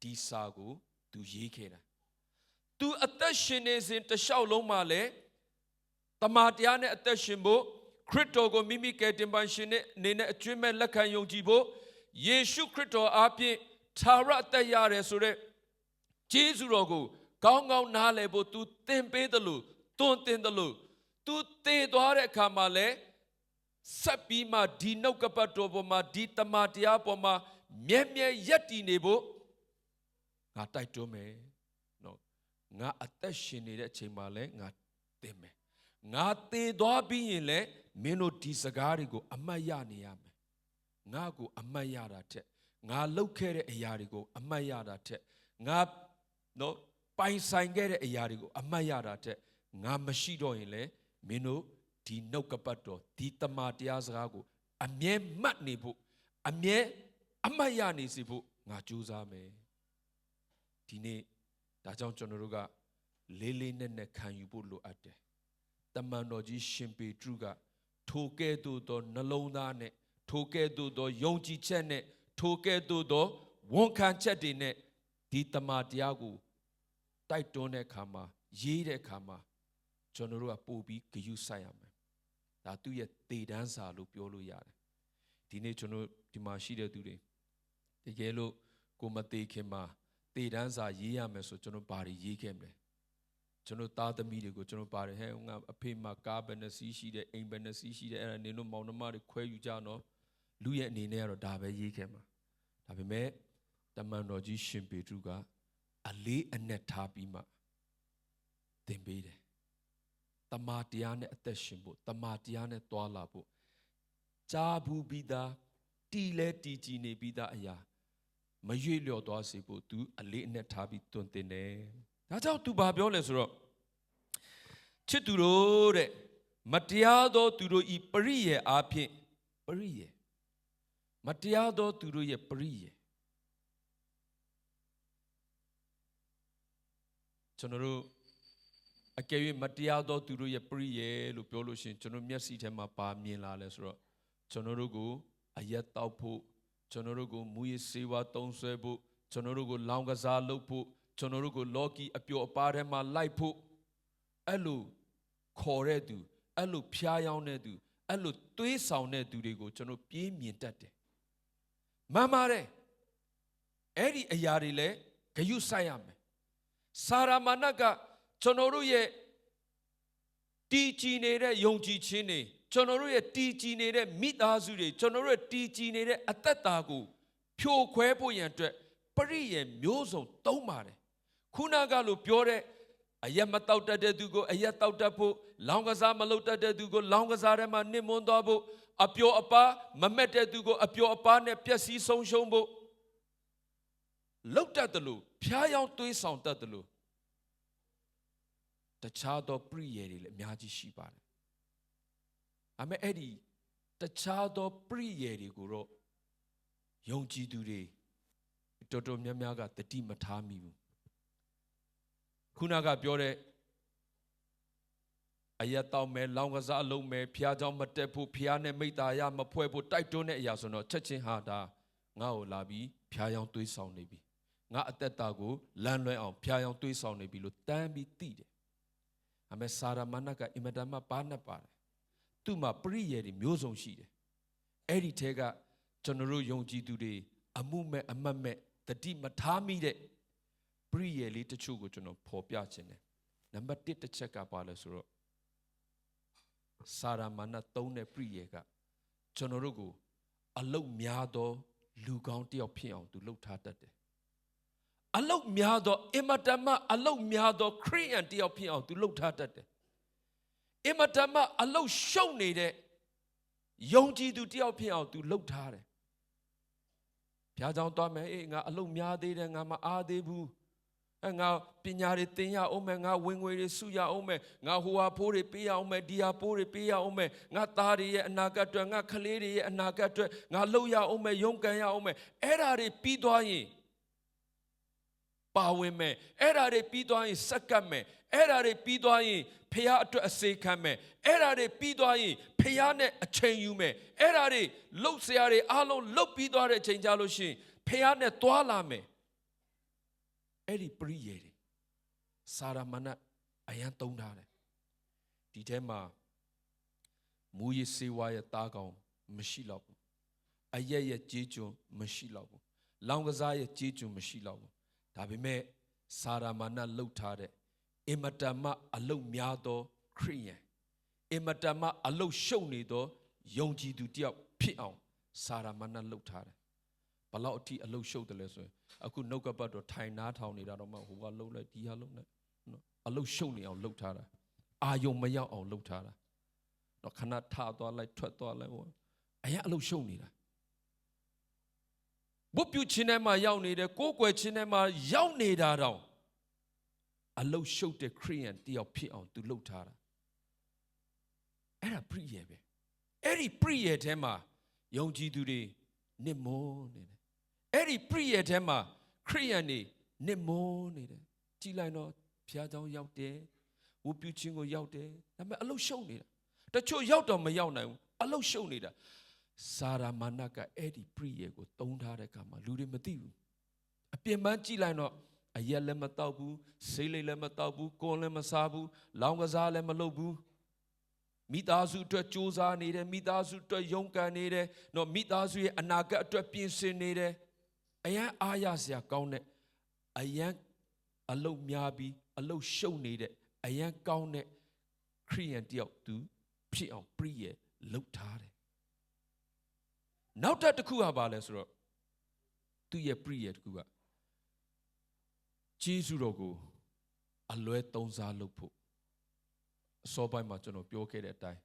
ဒီစာကိုသူရေးခဲ့တာသူအသက်ရှင်နေစဉ်တလျှောက်လုံးမှာလဲတမန်တရားနဲ့အသက်ရှင်ဖို့ခရစ်တော်ကိုမိမိကယ်တင်ပါရှင်နဲ့အနေနဲ့အကျွမ်းမဲ့လက်ခံယုံကြည်ဖို့ယေရှုခရစ်တော်အားဖြင့်သာရအသက်ရတယ်ဆိုတဲ့ကျေးဇူးတော်ကိုကောင်းကောင်းနားလည်ဖို့သူသင်ပေးတယ်လို့တွန်းတင်တယ်လို့သူသေသွားတဲ့အခါမှာလဲဆက်ပြီးမှဒီနှုတ်ကပတ်တော်ပေါ်မှာဒီတမန်တရားပေါ်မှာမြဲမြဲရပ်တည်နေဖို့ငါတိုက်တွန်းမယ်နော်ငါအသက်ရှင်နေတဲ့အချိန်မှာလဲငါသင်မယ်ငါသေသွားပြီးရင်လဲမင်းတို့ဒီစကားတွေကိုအမှတ်ရနေရမယ်ငါကိုအမှတ်ရတာထက်ငါလုပ်ခဲ့တဲ့အရာတွေကိုအမှတ်ရတာထက်ငါနော်ပိုင်ဆိုင်ခဲ့တဲ့အရာတွေကိုအမှတ်ရတာထက်ငါမရှိတော့ရင်လဲမင်းတို့ဒီနှုတ်ကပတ်တော်ဒီတမန်တရားစကားကိုအမြဲမှတ်နေဖို့အမြဲအမှတ်ရနေစေဖို့ငါကြိုးစားမယ်ဒီနေ့ဒါကြောင့်ကျွန်တော်တို့ကလေးလေးနက်နက်ခံယူဖို့လိုအပ်တယ်တမန်တော်ကြီးရှင်ပေတရုကထိုကဲ့သို့သောနှလုံးသားနဲ့ထိုကဲ့သို့သောယုံကြည်ချက်နဲ့ထိုကဲ့သို့သောဝန်ခံချက်တွေနဲ့ဒီတမန်တရားကိုတိုက်တွန်းတဲ့အခါမှာရေးတဲ့အခါမှာကျွန်တော်တို့ကပို့ပြီးဂရုစိုက်ရမယ်ဒါသူ့ရဲ့သေတမ်းစာလို့ပြောလို့ရတယ်ဒီနေ့ကျွန်တော်ဒီမှာရှိတဲ့သူတွေတကယ်လို့ကိုမသေးခင်မှာသေတမ်းစာရေးရမယ်ဆိုကျွန်တော်ဘာတွေရေးခဲ့မလဲကျွန်တော်သားသမီးတွေကိုကျွန်တော်ပါတယ်ဟဲ့ငါအဖေမှာကားဘယ်နှစီးရှိတယ်အိမ်ဘယ်နှစီးရှိတယ်အဲ့ဒါနင်တို့မောင်နှမတွေခွဲယူကြနော်လူရဲ့အနေနဲ့ကတော့ဒါပဲရေးခဲ့မှာဒါပေမဲ့တမန်တော်ကြီးရှင်ပေတရုကအလေးအနက်ထားပြီးမှသင်ပေးတယ်တမန်တရားနဲ့အသက်ရှင်ဖို့တမန်တရားနဲ့တွာလာဖို့ကြားဘူးပြီးသားတီလဲတီကြည်နေပြီးသားအရာမရွေ့လျော့သွားစေဖို့ तू အလေးအနက်ထားပြီးတွင်တင်တယ်ဒါကြောင့် तू ဘာပြောလဲဆိုတော့ချစ်သူတို့တဲ့မတရားသောသူတို့ဤပရိယေအားဖြင့်ပရိယေမတရားသောသူတို့ရဲ့ပရိယေကျွန်တော်တို့အကယ်၍မတရားသောသူတို့ရဲ့ပရိယေလို့ပြောလို့ရှိရင်ကျွန်တော်မျက်စိထဲမှာပါမြင်လာလဲဆိုတော့ကျွန်တော်တို့ကိုအရက်တောက်ဖို့ကျွန်တော်တို့ကိုမူရစေဝါတုံးဆွဲဖို့ကျွန်တော်တို့ကိုလောင်ကစားလုပ်ဖို့ကျွန်တော်တို့ကိုလော်ကီအပျော်အပါးထဲမှာလိုက်ဖို့အဲ့လိုခေါ်တဲ့သူအဲ့လိုဖျားယောင်းတဲ့သူအဲ့လိုသွေးဆောင်တဲ့သူတွေကိုကျွန်တော်ပြေးမြင်တတ်တယ်မှန်ပါတယ်အဲ့ဒီအရာတွေလည်းဂရုစိုက်ရမယ်စာရမဏတ်ကကျွန်တော်တို့ရဲ့တည်ကြည်နေတဲ့ယုံကြည်ခြင်းတွေကျွန်တော်တို့ရဲ့တည်ကြည်နေတဲ့မိသားစုတွေကျွန်တော်တို့ရဲ့တည်ကြည်နေတဲ့အသက်တာကိုဖြိုခွဲဖို့ရန်အတွက်ပရိယေမျိုးစုံသုံးပါတယ်ခုနကလိုပြောတဲ့အရက်မတောက်တတ်တဲ့သူကိုအရက်တောက်တတ်ဖို့လောင်ကစားမလုပ်တတ်တဲ့သူကိုလောင်ကစားထဲမှာနစ်မွန်းသွားဖို့အပျော်အပါးမမက်တဲ့သူကိုအပျော်အပါးနဲ့ပျက်စီးဆုံးရှုံးဖို့လောက်တတ်တယ်လို့ဖျားယောင်းသွေးဆောင်တတ်တယ်လို့တခြားသောပရိယေတွေလည်းအများကြီးရှိပါတယ်အမေအဲ့ဒီတခြားသောပရိယေတွေကိုတော့ယုံကြည်သူတွေတော်တော်များများကတတိမထားမိဘူးခုနကပြောတဲ့အရက်တောက်မယ်လောင်ကစားလုံးမယ်ဖျားเจ้าမတက်ဖို့ဖျားနဲ့မိတ္တာရမဖွဲဖို့တိုက်တွန်းတဲ့အရာဆိုတော့ချက်ချင်းဟာဒါငါ့ကိုလာပြီးဖျားယောင်းသွေးဆောင်နေပြီငါအသက်တာကိုလမ်းလွဲအောင်ဖျားယောင်းသွေးဆောင်နေပြီလို့တန်းပြီးသိတယ်အမေစာရမဏတ်ကအင်မတန်မှပါနှက်ပါတယ်သူ့မှာပရိယေတွေမျိုးစုံရှိတယ်အဲ့ဒီထဲကကျွန်တော်တို့ယုံကြည်သူတွေအမှုမဲ့အမတ်မဲ့တတိမထားမိတဲ့ပရိယေလေးတချို့ကိုကျွန်တော်ဖော်ပြခြင်းတယ်နံပါတ်1တစ်ချက်ကပါလဲဆိုတော့စာရမဏတ်သုံးတဲ့ပရိယေကကျွန်တော်တို့ကိုအလုတ်များသောလူကောင်းတယောက်ဖြစ်အောင်သူလှုပ်ထားတတ်တယ်အလုတ်များသောအင်မတန်မှအလုတ်များသောခရိယန်တယောက်ဖြစ်အောင်သူလှုပ်ထားတတ်တယ်အင်မတန်မှအလုတ်ရှုံနေတဲ့ ယုံကြည်သူတယောက်ဖြစ်အောင် तू လှုပ်ထားတယ်ဘုရားကြောင့်သွားမယ်ငါအလုပ်များသေးတယ်ငါမအားသေးဘူးငါပညာတွေသင်ရအောင်မယ်ငါဝင်ငွေတွေစုရအောင်မယ်ငါဟိုဟာဖိုးတွေပေးရအောင်မယ်ဒီဟာဖိုးတွေပေးရအောင်မယ်ငါသားတွေရဲ့အနာဂတ်အတွက်ငါကလေးတွေရဲ့အနာဂတ်အတွက်ငါလှုပ်ရအောင်မယ်ရုန်းကန်ရအောင်မယ်အဲ့ဓာတွေပြီးသွားရင်ပါဝင်မယ်အဲ့ဓာတွေပြီးသွားရင်စက္ကပ်မယ်အဲ့ဓာတွေပြီးသွားရင်ဖះအတွက်အစေခံမယ်အဲ့ဓာတွေပြီးသွားရင်ဖះနဲ့အချိန်ယူမယ်အဲ့ဓာတွေလှုပ်ရှားတွေအားလုံးလှုပ်ပြီးသွားတဲ့အချိန်ကြလို့ရှိရင်ဖះနဲ့သွားလာမယ်အဲ့ဒီပရိယေတွေစာရမဏေအရန်သုံးထားတယ်ဒီထဲမှာမူရစေဝါရဲ့တားကောင်မရှိတော့ဘူးအရက်ရဲ့ကြေးကျွန်းမရှိတော့ဘူးလောင်ကစားရဲ့ကြေးကျွန်းမရှိတော့ဘူးဒါပေမဲ့စာရမဏေလှုပ်ထားတဲ့အင်မတန်မှအလုတ်များသောခရိယန်အင်မတန်မှအလုတ်ရှုပ်နေသောယုံကြည်သူတယောက်ဖြစ်အောင်စာရမဏေလှုပ်ထားတယ်ဘလောက်အထိအလုတ်ရှုပ်တယ်လဲဆိုရင်အခုနှုတ်ကပတ်တော့ထိုင်နားထောင်နေတာတော့မှဟိုကလှုပ်လိုက်ဒီဟာလှုပ်လိုက်နော်အလုတ်ရှုပ်နေအောင်လှုပ်ထားတာအာယုံမရောက်အောင်လှုပ်ထားတာတော့ခဏထသွားလိုက်ထွက်သွားလိုက်ဟိုအရင်အလုတ်ရှုပ်နေတာဘုပြုချင်းထဲမှာရောက်နေတယ်ကိုယ်ကွယ်ချင်းထဲမှာရောက်နေတာတော့အလုတ်ရှုပ်တဲ့ခရိယန်တယောက်ဖြစ်အောင်သူလှုပ်ထားတာအဲ့ဒါပရိယေပဲအဲ့ဒီပရိယေထဲမှာယုံကြည်သူတွေနစ်မွန်းနေတယ်အဲ့ဒီပရိယေထဲမှာခရိယန်တွေနစ်မွန်းနေတယ်ကြည်လိုက်တော့ဘုရားကျောင်းရောက်တယ်ဝတ်ပြုခြင်းကိုရောက်တယ်ဒါပေမဲ့အလုတ်ရှုပ်နေတာတချို့ရောက်တော့မရောက်နိုင်ဘူးအလုတ်ရှုပ်နေတာစာရမဏေကအဲ့ဒီပရိယေကိုတုံးထားတဲ့အခါမှာလူတွေမသိဘူးအပြင်ပန်းကြည်လိုက်တော့အရက်လည်းမတောက်ဘူးစိတ်လည်းမတောက်ဘူးကိုယ်လည်းမစားဘူးလောင်ကစားလည်းမလုပ်ဘူးမိသားစုအတွက်ကြိုးစားနေတယ်မိသားစုအတွက်ရုန်းကန်နေတယ်နော်မိသားစုရဲ့အနာဂတ်အတွက်ပြင်ဆင်နေတယ်အယံအားရစရာကောင်းတဲ့အယံအလုတ်များပြီးအလုတ်ရှုပ်နေတဲ့အယံကောင်းတဲ့ခရိယန်တယောက်သူဖြစ်အောင်ပရိယေလှုပ်ထားတယ်နောက်တစ်ခုကဘာလဲဆိုတော့သူ့ရဲ့ပရိယေတစ်ခုကဂျေဇုတော်ကိုအလွဲသုံးစားလုပ်ဖို့အစောပိုင်းမှာကျွန်တော်ပြောခဲ့တဲ့အတိုင်း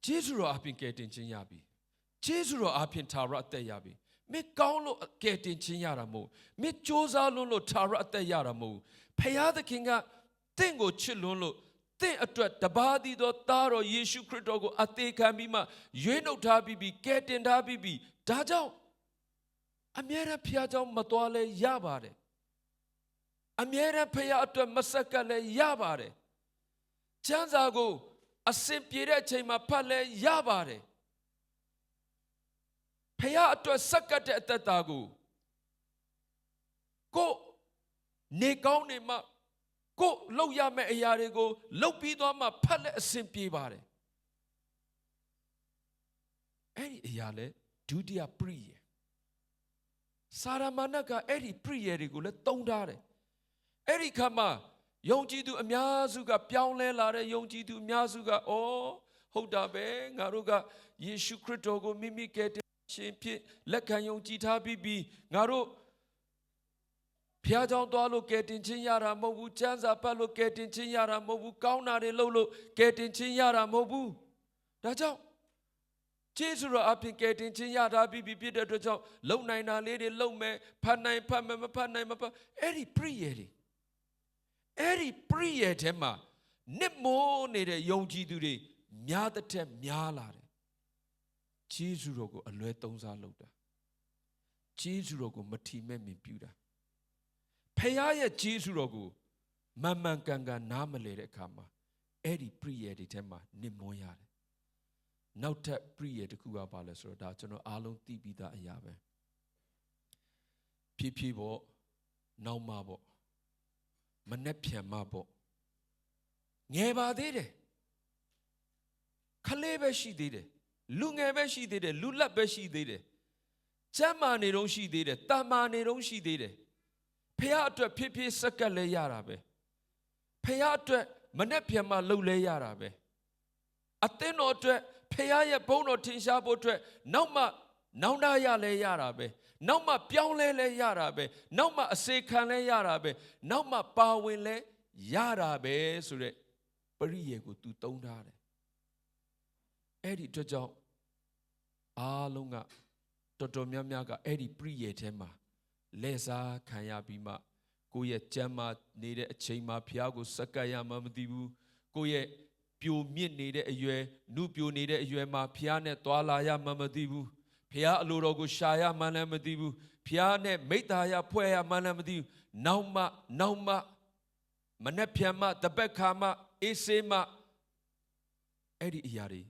ဂျေဇုတော်အပြင်ကယ်တင်ခြင်းရပြီဂျေဇုတော်အပြင်ထာဝရအသက်ရပြီမင်းကောင်းလို့ကယ်တင်ခြင်းရတာမဟုတ်မင်းကြိုးစားလို့ထာဝရအသက်ရတာမဟုတ်ဖခင်သခင်ကတင့်ကိုချစ်လွန်းလို့တင့်အတွက်တပါးသီးသောသားတော်ယေရှုခရစ်တော်ကိုအသေးခံပြီးမှရွေးနှုတ်ထားပြီးကယ်တင်ထားပြီးဒါကြောင့်အမြဲတမ်းဖခင်ကြောင့်မတော်လဲရပါတယ်အမြဲတမ်းဖခင်အတွက်မဆက်ကလည်းရပါတယ်ကျမ်းစာကိုအစဉ်ပြေတဲ့အချိန်မှာဖတ်လဲရပါတယ်ဖခင်အတွက်ဆက်ကတဲ့အသက်တာကိုကိုနေကောင်းနေမှကိုလောက်ရမယ့်အရာတွေကိုလောက်ပြီးသွားမှဖတ်လဲအစဉ်ပြေပါတယ်အဲ့ဒီအရာလဲဒုတိယပရိယေစာရမဏေကအဲ့ဒီပရိယေတွေကိုလည်းတုံးထားတယ်အဲ့ဒီခါမှာယုံကြည်သူအများစုကပြောင်းလဲလာတဲ့ယုံကြည်သူအများစုကဟုတ်တာပဲငါတို့ကယေရှုခရစ်တော်ကိုမိမိကယ်တင်ရှင်ဖြစ်လက်ခံယုံကြည်ထားပြီးငါတို့ဖျားကြောင်သွားလို့ကယ်တင်ခြင်းရတာမဟုတ်ဘူးကျမ်းစာပတ်လို့ကယ်တင်ခြင်းရတာမဟုတ်ဘူးကောင်းတာတွေလုပ်လို့ကယ်တင်ခြင်းရတာမဟုတ်ဘူးဒါကြောင့်ဂျေဇုတော်အပြင်ကယ်တင်ခြင်းရတာပြီးဖြစ်တဲ့အတွက်ကြောင့်လုံနိုင်တာလေးတွေလုံမယ်ဖတ်နိုင်ဖတ်မယ်မဖတ်နိုင်မဖတ်အဲ့ဒီပရိယေတွေအဲ့ဒီပရိယေထဲမှာနစ်မိုးနေတဲ့ယုံကြည်သူတွေများတဲ့ထက်များလာတယ်ဂျေဇုတော်ကိုအလွဲသုံးစားလုပ်တာဂျေဇုတော်ကိုမထီမဲ့မြင်ပြူတာဖခင်ရဲ့ဂျေဇုတော်ကိုမှန်မှန်ကန်ကန်နားမလည်တဲ့အခါမှာအဲ့ဒီပရိယေတွေထဲမှာနစ်မွန်းရတယ်နောက်ထပ်ပရိယေတစ်ခုကပါလဲဆိုတော့ဒါကျွန်တော်အားလုံးသိပြီးသားအရာပဲဖြည်းဖြည်းပေါ့နောက်မှပေါ့မနဲ့ပြန်မှပေါ့ငယ်ပါသေးတယ်ခလေးပဲရှိသေးတယ်လူငယ်ပဲရှိသေးတယ်လူလက်ပဲရှိသေးတယ်ကျမ်းမာနေတော့ရှိသေးတယ်တာမာနေတော့ရှိသေးတယ်ဖခင်အတွက်ဖြည်းဖြည်းစက္ကပ်လဲရတာပဲဖခင်အတွက်မနဲ့ပြန်မှလှုပ်လဲရတာပဲအသင်းတော်အတွက်ဖခင်ရဲ့ဘုန်းတော်ထင်ရှားဖို့အတွက်နောက်မှနောင်တရလဲရတာပဲနောက်မှပြောင်းလဲလဲရတာပဲနောက်မှအစေခံလဲရတာပဲနောက်မှပါဝင်လဲရတာပဲဆိုတဲ့ပရိယေကိုသူတုံးထားတယ် Eddie Jojo Alunga Toto Miamiaga Eddie Priye Tema Lesa Kaya Bima Goye Jama needed a chema Piago Sakaya Mamadibu Goye Pio Min needed a year, Nupio needed a year, ma Piane Toalaya Mamadibu, Pia Lurogo Shaya Manamadibu, Piane Metaya Puea Manamadibu, Nauma Manepiama, the Bekama, Esema Eddie Yari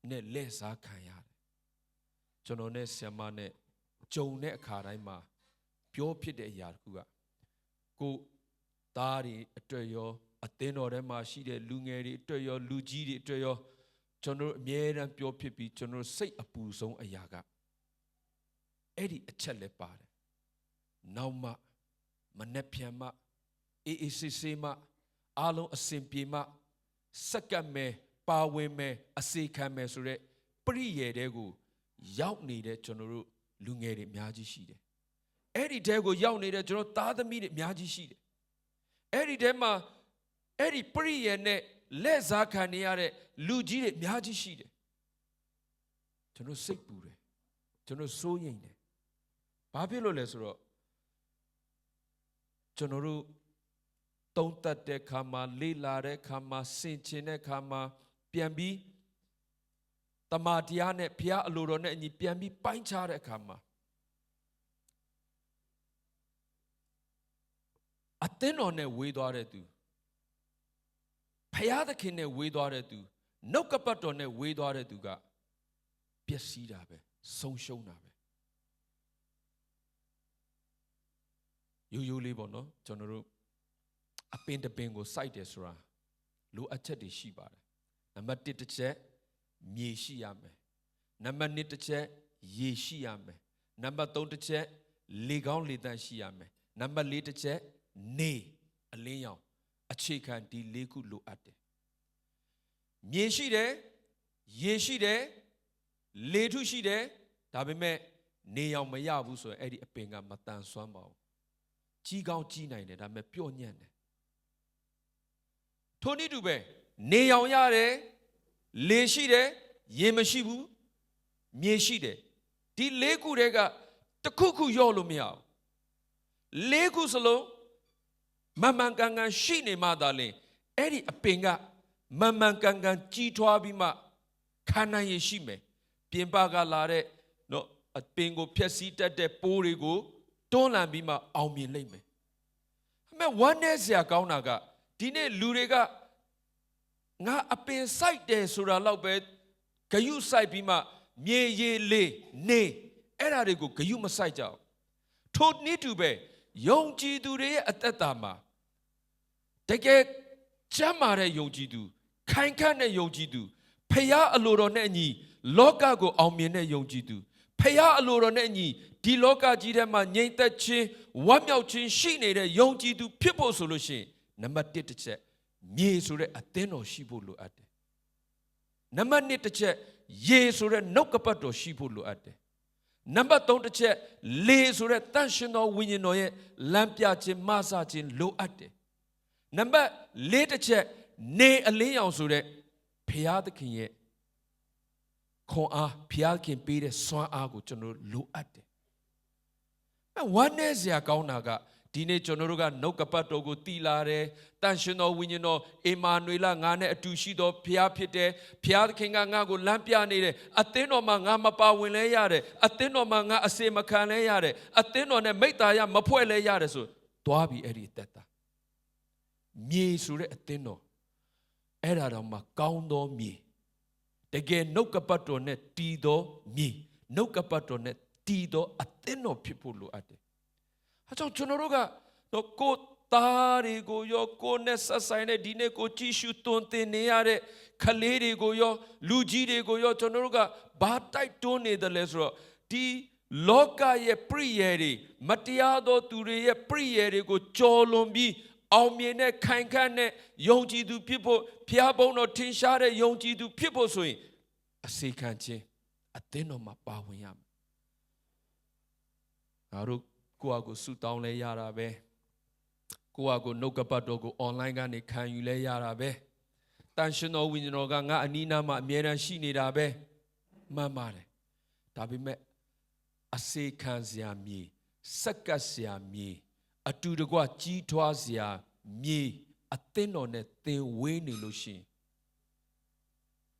Ne Lesa Kaya Jonone Siamane Jone Karaima Pure Pide Yarkua Go Dari Atreyo Ateno Rema Shide Lungeri Treyo Lugidi Treyo General Mier and Pure Pipi General Say a Puzon Ayaga Eddie a Chele Pare Nauma Manepiama Eisema Alo Asimpima Sakame Paweme Asekame Sure Priye Dego Yauk needed General Lungeri Miaji Shide Eddie Dego Yauk needed General Tada Mid Miaji Shide Eddie Dema Eddie Priye ne Leza Kaniare Lugi Miaji Shide General Sikpure General Soyene Babilo Lesro General Tonta de Kama Lila de Kama Sinchine Kama Piambi Tamatiane Pia Lurone ni Piambi Panchare Kama Atenone Widore do Payada Kine Widore do No Capatone Widore duga Piasidabe So Shonabe You live on no General A paint the bingo side is ra. Lu achedi shibare. Number titache, ye shiame. Number nitache, ye shiame. Number tontache, legon litan shiame. Number litache, ne, a leon, a chicken di leku lu ate. Ye shide, letu shide, tabime, ne yao mayabu so edi a pinga matan swambo. Chigao china in it, I'm a pure nyan. Tony Dube, Ne Yare, Le Shide, Yemashibu, Mie Shide, Di Leku Rega, the Kuku Yolo Miao. Leku Salo, Mamanganga Shine Madale, Eddie Apinga, Mamanganga Chitwa Bima, Kana Yeshime, Piembaga Lare, no, a Pingo Piasita de Porigo, Dona Bima, Aumi Leme. I mean, one day, Kaunaga. Dine Lurega Nga Apin site de Sura Laubed, Kayu Sai Bima, Mie Ye Le, Ne, Erarigo, Kayuma Saija. Told need to be, Yong Jidure at Atama. Take Jamare Yonjidu, Kankane Yonjidu, Paya Aloroneni, Loka go Aumine Yonjidu, Paya Aloroneni, Di Loka Jidema, Yenta Chin, Wamyao Chin, Shine, Yonjidu, people solution. Number 8 Ye sure ateno shibulu ate. Number 9 Ye sure no capato shibulu ate. Number 3 Le sure tensional wininoye lampiache masachin lo ate. Number later ne a leon sure piad kinye kon a piad kin pide swan ago chono lo ate. One is ya kaunaga. Dine Chonoruga no capatogo tilare, Tanshino winino, Emanuela Ngane Atushido, Pia Pite, Pia Kingango, Lampia nere, Ateno Mangama Pawile yare, Ateno Manga Asema Kane yare, Ateno ne Metaya Mapuele yare so, Dwabi eriteta. Mie sure Ateno, Erarama Kaundo mi. Again, no capato net tido mi, no capato net tido Ateno people ate. Hacho Chonoruga, no ko tari go yo ko nessa sign dine ko chishu tonte neare, Kaleri go yo, Lugide go yo Chonoruga, Batai tone the lesro, Di Loka ye prieri, Matiado ture ye prieri go cholombi, Aumine Kankane, Yonji do people, Piabono Tinshare, Yonji do people swing. A sekanche, a tenoma pawayam. Aruk. Kuago suit down le yarabe. Kuago no capato go online and can you lay yarabe. တန်ရှင်တော်ဝိညာဉ်တော်ကငါအနီးနားမှာအမြဲတမ်းရှိနေတာပဲမှန်ပါတယ်ဒါပေမဲ့အစေခံစရာမြေစက္ကပ်စရာမြေအတူတကွကြီးထွားစရာမြေအသင်းတော်နဲ့သင်ဝေးနေလို့ရှိရင်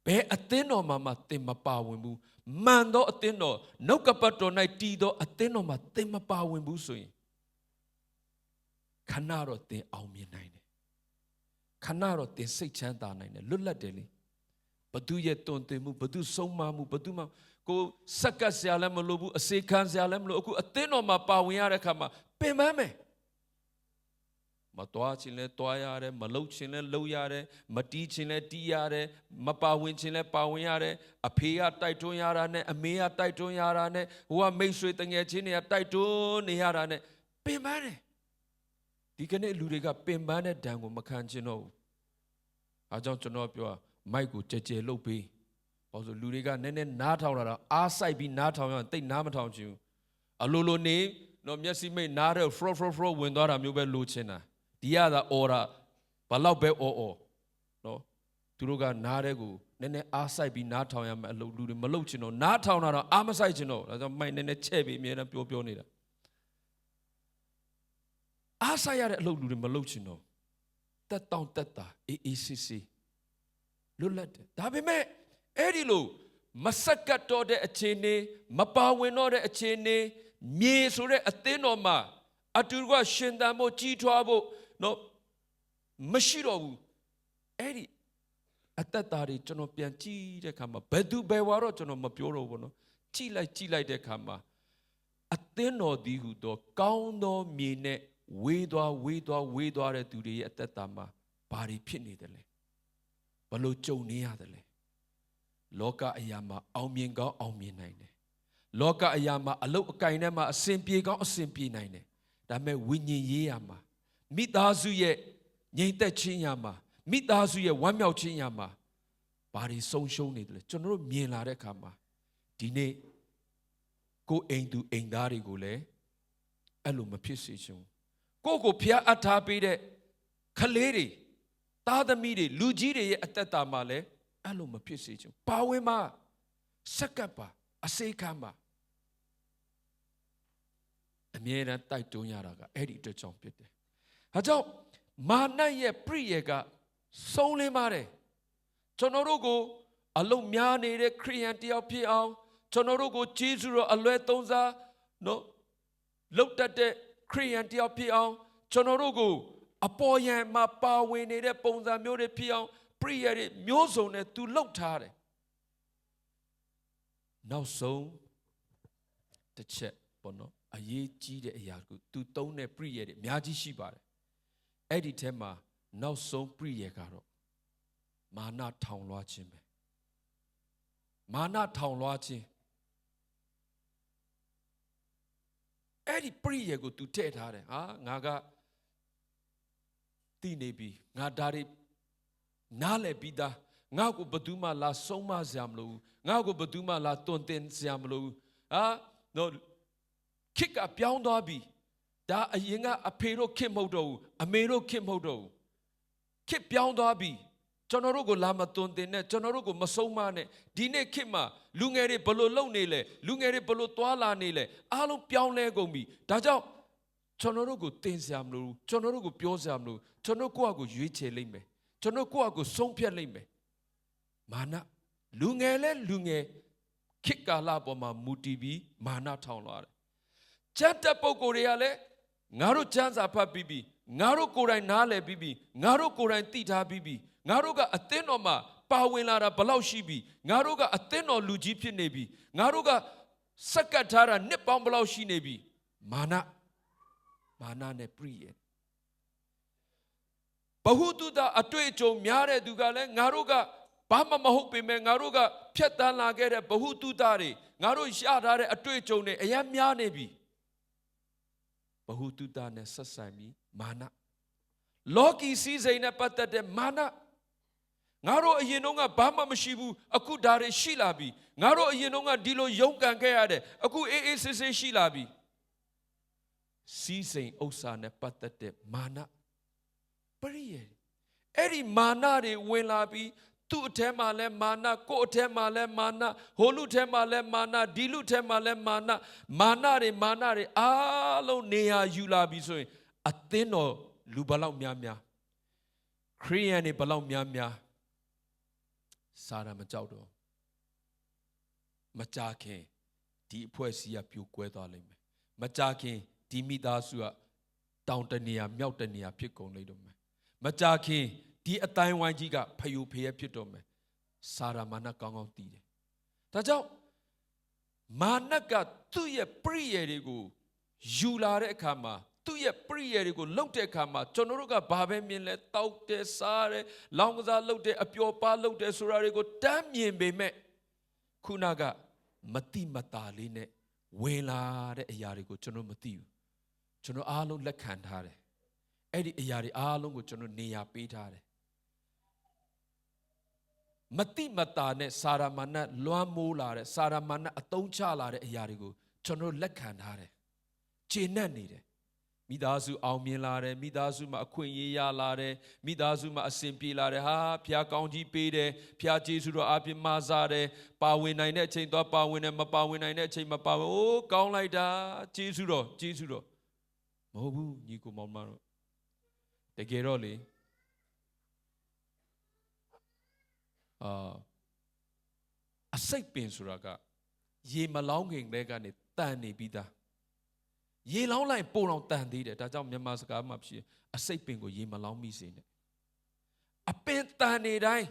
ဘယ်အသင်းတော်မှာသင်မပါဝင်ဘူးမှန်သောအသင်းတော်နှုတ်ကပတ်တော်၌တည်သောအသင်းတော်မှာသင်မပါဝင်ဘူးဆိုရင်ခဏတော့သင်အောင်မြင်နိုင်တယ်ခဏတော့သင်စိတ်ချမ်းသာနိုင်တယ်လွတ်လပ်တယ်လေဘသူရဲ့တွင်တင်မှုဘသူဆုံးမမှုဘသူမှကိုစက္ကပ်စရာလည်းမလိုဘူးအစေခံစရာလည်းမလိုအခုအသင်းတော်မှာပါဝင်ရတဲ့အခါမှာပင်ပန်းမယ်မတော်ချင်းလဲတွားရတယ်မလှုပ်ချင်းလဲလှုပ်ရတယ်မတီးချင်းလဲတီးရတယ်မပါဝင်ချင်းလဲပါဝင်ရတယ်အဖေကတိုက်တွန်းရတာနဲ့အမေကတိုက်တွန်းရတာနဲ့ဟိုကမိတ်ဆွေတငယ်ချင်းတွေကတိုက်တွန်းနေရတာနဲ့ပင်ပန်းတယ်ဒီကနေ့လူတွေကပင်ပန်းတဲ့ဒဏ်ကိုမခံချင်တော့ဘူးအားကြောင့်ကျွန်တော်ပြောမိုက်ကိုကြဲကြဲလှုပ်ပေးဘာလို့လူတွေကနည်းနည်းနားထောင်လာတော့အားဆိုင်ပြီးနားထောင်ရရင်တိတ်နားမထောင်ချင်ဘူးအလိုလိုနေတော့မျက်စိမိတ်နားတဲ့ fro ဝင်သွားတာမျိုးပဲလိုချင်တာဒီရတာအော်တာဘလောက်ပဲအော်နော်သူတို့ကနားတဲ့ကိုနည်းနည်းအားဆိုင်ပြီးနားထောင်ရမယ်အလုပ်လူတွေမလုပ်ချင်တော့နားထောင်တာတော့အားမဆိုင်ချင်တော့ဒါကြောင့်မိုက်နည်းနည်းချဲ့ပြီးအမြဲတမ်းပြောနေတာအားဆိုင်ရတဲ့အလုပ်လူတွေမလုပ်ချင်တော့တက်တောင့်တက်တာအေးစီလွတ်လပ်တယ်ဒါပေမဲ့အဲ့ဒီလိုမဆက်ကတ်တော့တဲ့အခြေအနေမပါဝင်တော့တဲ့အခြေအနေမြေဆိုတဲ့အသင်းတော်မှာအတူကရှင်သန်ဖို့ကြီးထွားဖို့နော်မရှိတော့ဘူးအဲ့ဒီအသက်တာတွေကျွန်တော်ပြန်ကြည့်တဲ့အခါမှာဘယ်သူဘယ်ဝါတော့ကျွန်တော်မပြောတော့ဘူးနော်ကြည့်လိုက်တဲ့အခါမှာအသင်းတော်ဒီဟုသောကောင်းသောမြေနဲ့ဝေးသွားတဲ့သူတွေရဲ့အသက်တာမှာဘာတွေဖြစ်နေတယ်လဲဘလို့ကြုံနေရတယ်လဲလောကအရာမှာအောင်မြင်ကောင်းအောင်မြင်နိုင်တယ်လောကအရာမှာအလုတ်အကင်ထဲမှာအစဉ်ပြေကောင်းအစဉ်ပြေနိုင်တယ်ဒါပေမဲ့ဝိညာဉ်ရေးရမှာမိသားစုရဲ့ငြိမ်သက်ခြင်းရမှာမိသားစုရဲ့ဝမ်းမြောက်ခြင်းရမှာဘာတွေဆုံးရှုံးနေတယ်လဲကျွန်တော်တို့မြင်လာတဲ့အခါမှာဒီနေ့ကိုအိမ်သူအိမ်သားတွေကိုလည်းအဲ့လိုမဖြစ်စေချင်ဘူးကိုဖျားအပ်ထားပေးတဲ့ခလေးတွေသားသမီးတွေလူကြီးတွေရဲ့အသက်တာမှာလည်းအဲ့လိုမဖြစ်စေချင်ပါဝင်မှာစက္ကပ်ပါအစေခံပါအမြဲတမ်းတိုက်တွန်းရတာကအဲ့ဒီအတွက်ကြောင့်ဖြစ်တယ်။ဒါကြောင့်မာနရဲ့ပြည့်ရဲ့ကဆုံးလင်းပါတယ်ကျွန်တော်တို့ကိုအလုံးများနေတဲ့ခရိယန်တယောက်ဖြစ်အောင်ကျွန်တော်တို့ကိုဂျေဇုတော်အလွဲသုံးစားနော်လှုပ်တတ်တဲ့ခရိယန်တယောက်ဖြစ်အောင်ကျွန်တော်တို့ကိုအပေါ်ယံမှာပါဝင်နေတဲ့ပုံစံမျိုးတွေဖြစ်အောင်ပြည့်ရဲ့မျိုးစုံနဲ့သူလှုပ်ထားတယ်နောက်ဆုံးတစ်ချက်ပေါ့နော်အရေးကြီးတဲ့အရာကိုသူသုံးတဲ့ပြည့်ရဲ့အများကြီးရှိပါတယ်အဲ့ဒီထဲမှာနောက်ဆုံးပြည့်ရဲ့ကတော့မာနထောင်လွှားခြင်းပဲမာနထောင်လွှားခြင်းအဲ့ဒီပြည့်ရဲ့ကိုသူထည့်ထားတယ်ဟာငါကတည်နေပြီငါဒါတွေနားလည်ပြီးသားငါ့ကိုဘယ်သူမှလာဆုံးမစရာမလိုဘူးငါ့ကိုဘယ်သူမှလာတွင်တင်စရာမလိုဘူးဟာနော်ခေတ်ကပြောင်းသွားပြီဒါအရင်ကအဖေတို့ခေတ်မဟုတ်တော့ဘူးအမေတို့ခေတ်မဟုတ်တော့ဘူးခေတ်ပြောင်းသွားပြီကျွန်တော်တို့ကိုလာမတွင်တင်နဲ့ကျွန်တော်တို့ကိုမဆုံးမနဲ့ဒီနေ့ခေတ်မှာလူငယ်တွေဘယ်လိုလုပ်နေလဲလူငယ်တွေဘယ်လိုသွားလာနေလဲအားလုံးပြောင်းလဲကုန်ပြီဒါကြောင့်ကျွန်တော်တို့ကိုတင်စရာမလိုဘူးကျွန်တော်တို့ကိုပြောစရာမလိုကျွန်တော်ကိုယ့်အကိုရွေးချယ်လိမ့်မယ်ကျွန်တော်ကိုယ့်အကိုဆုံးဖြတ်လိမ့်မယ်မာနလူငယ်လဲလူငယ်ခေတ်ကာလပေါ်မှာမူတည်ပြီးမာနထောင်လွှားတယ်ကျမ်းတဲ့ပုဂ္ဂိုလ်တွေကလည်းငါတို့ကျမ်းစာဖတ်ပြီးပြီငါတို့ကိုယ်တိုင်နားလည်ပြီးပြီငါတို့ကိုယ်တိုင်သိထားပြီးပြီငါတို့ကအသင်းတော်မှာပါဝင်လာတာဘယ်လောက်ရှိပြီငါတို့ကအသင်းတော်လူကြီးဖြစ်နေပြီငါတို့ကစက္ကတ်ထားတာနှစ်ပေါင်းဘယ်လောက်ရှိနေပြီမာနနဲ့ပြည့်ရဲ့ဘဟုတုတအတွေ့အကြုံများတဲ့သူကလည်းငါတို့ကဘာမှမဟုတ်ပေမဲ့ငါတို့ကဖြတ်တန်းလာခဲ့တဲ့ဘဟုတုတတွေငါတို့ရထားတဲ့အတွေ့အကြုံတွေအများများနေပြီဘဟုတုတနဲ့ဆက်ဆိုင်ပြီးမာနလောကီစည်းစိမ်နဲ့ပတ်သက်တဲ့မာနငါတို့အရင်တုန်းကဘာမှမရှိဘူးအခုဒါတွေရှိလာပြီငါတို့အရင်တုန်းကဒီလိုရုန်းကန်ခဲ့ရတယ်အခုအေးအေးဆေးဆေးရှိလာပြီစည်းစိမ်ဥစ္စာနဲ့ပတ်သက်တဲ့မာနပရိယေ Eri mana de wenlabi, tu temale mana, ko temale mana, holu temale mana, dilu temale mana, mana de alo nea yulabi so ateno lubalau miamia. Kriani balau miamia. Sara majaudo. Majake, di poesia più quedalime. Majake, di midasua, downtania, meltania, picon lidome. Majake, di a time wanjiga, payu pay pitome. Sara mana gong tide. Tajau manaka tu ye prierigo, Julare kama, tu ye prierigo, lote kama, Chonoruga babe mille, taute sare, longza lote, a pure palote, surarigo, damn ye be me. Kunaga, mati mataline, wela de yarigo, Chono matiu. Chono alo le cantare. Edi yari alo, Chono nea petare. Mati matane, Saramana, Luamulare, Saramana, Atonchalare, Yarigo, Chono le cantare. Chinanide. Midazu aumilare, midazuma quenya lare, midazuma asimpilare, ha, pia congi pede, pia jesuro api mazare, pawin I net chain to pawin and mapawin I net chain mapaw, oh, gone like that, jesuro. Mobu, Nico Momano. The Geroli. A sick pin suraga. Ye malonging legane, tani bida. Ye long like pull on tandy that I don't massacre mapsi, a sick pingo ye malong me seen it. A pentani die.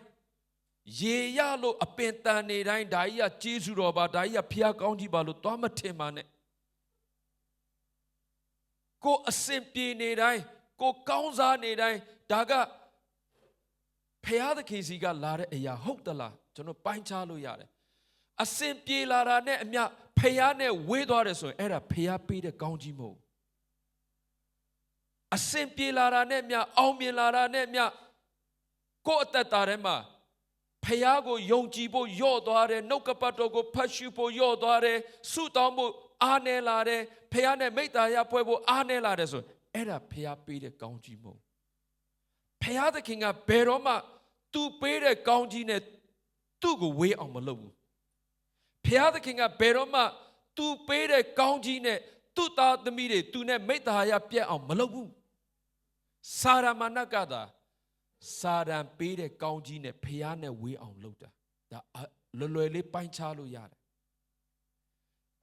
Ye yalo a pentani die, dia, Jesu roba, dia, pia county balo, tomatemane. Go a simpi nedai, go kaunza nedai, daga. Paya the case he got lare a ya hope the la, Jono Panchalo yare. A simpi lara ne mia, payane widore so, era paya pay the county mo. A simpi lara ne mia, aumi lara ne mia, go at that tarema. Payago yonjibo yodare, no capato go pashupo yodare, sutamo anelare, payane metaya pueblo anelare so, era paya pay the county mo. Paya the king of Beroma, tu pay the county net, tu go way on Malo. Paya the king of Beroma, tu pay the county net, tu thought the media, tu ne metaya pia on Malo. Sara managada. Saran pay the county ne piano way on loader. The Loloele Panchalo yard.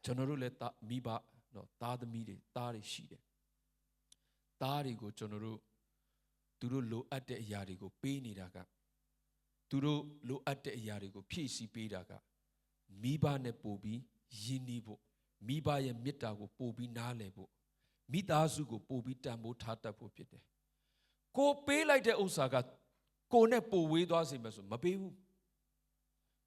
General let Miba, no, Tada Midi, Tari Shide. Tari go General Turu low at the Yarigo, Penny Daga. Turu low at the Yarigo, PC Pedaga. Miba ne Pobi, Yinibo. Miba ye Mitago, Pobi Nalebo. Mitazugo, Pobi Tambo Tata Popite. Go pay like the Osaka, go nepo with us in Masu, Mabu.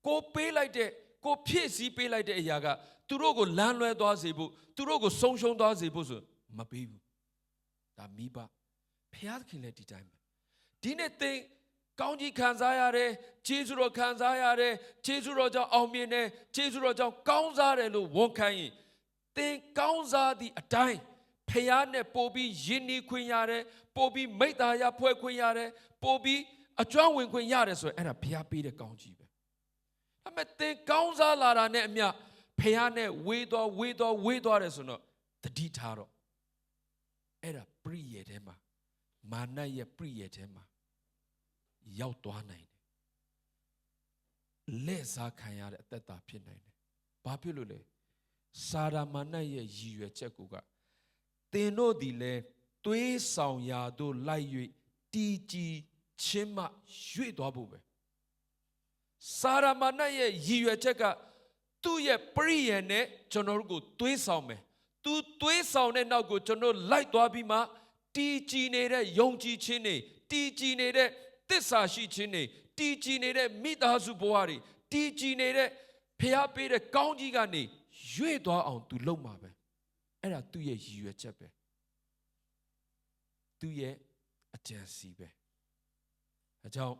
Go pay like the, go PC pay like the Yaga, Turogo landlord dozibu, Turogo social dozibu, Mabu. Da Miba, Piakin let the time. Didn't think County Kanzayare, Chizuro Kanzayare, Chizuroja Omine, Chizuroja Kanzare, Wonkai. Think Kanza the a time. Payane Pobi Yini Quinyare, Pobi Metaya Pue Quinyare, Pobi a John Win Quinyare, so and a Piapi the County. I met think Kaunza Lara Nemia, Payane, Widow, so no, the detail. Era Prietema, Manaya Prietema, Yautuanine. Lesa Kayar at that pinine. Papulule, Sara Manaya Yue Chekuga. They know the lay, twe sound yado lai tiji chima shui dobube. Sara manaye yue cheka, tu ye priene, chonorgo twe sound me. Tu twe sound and now go chono light dobima, tiji nere yongji chine, tiji nere tesashi chine, tiji nere mitazu boari, tiji nere peape de county gani, yue do on to lomabe. Era 2 year you chepe. 2 year a chance be. A job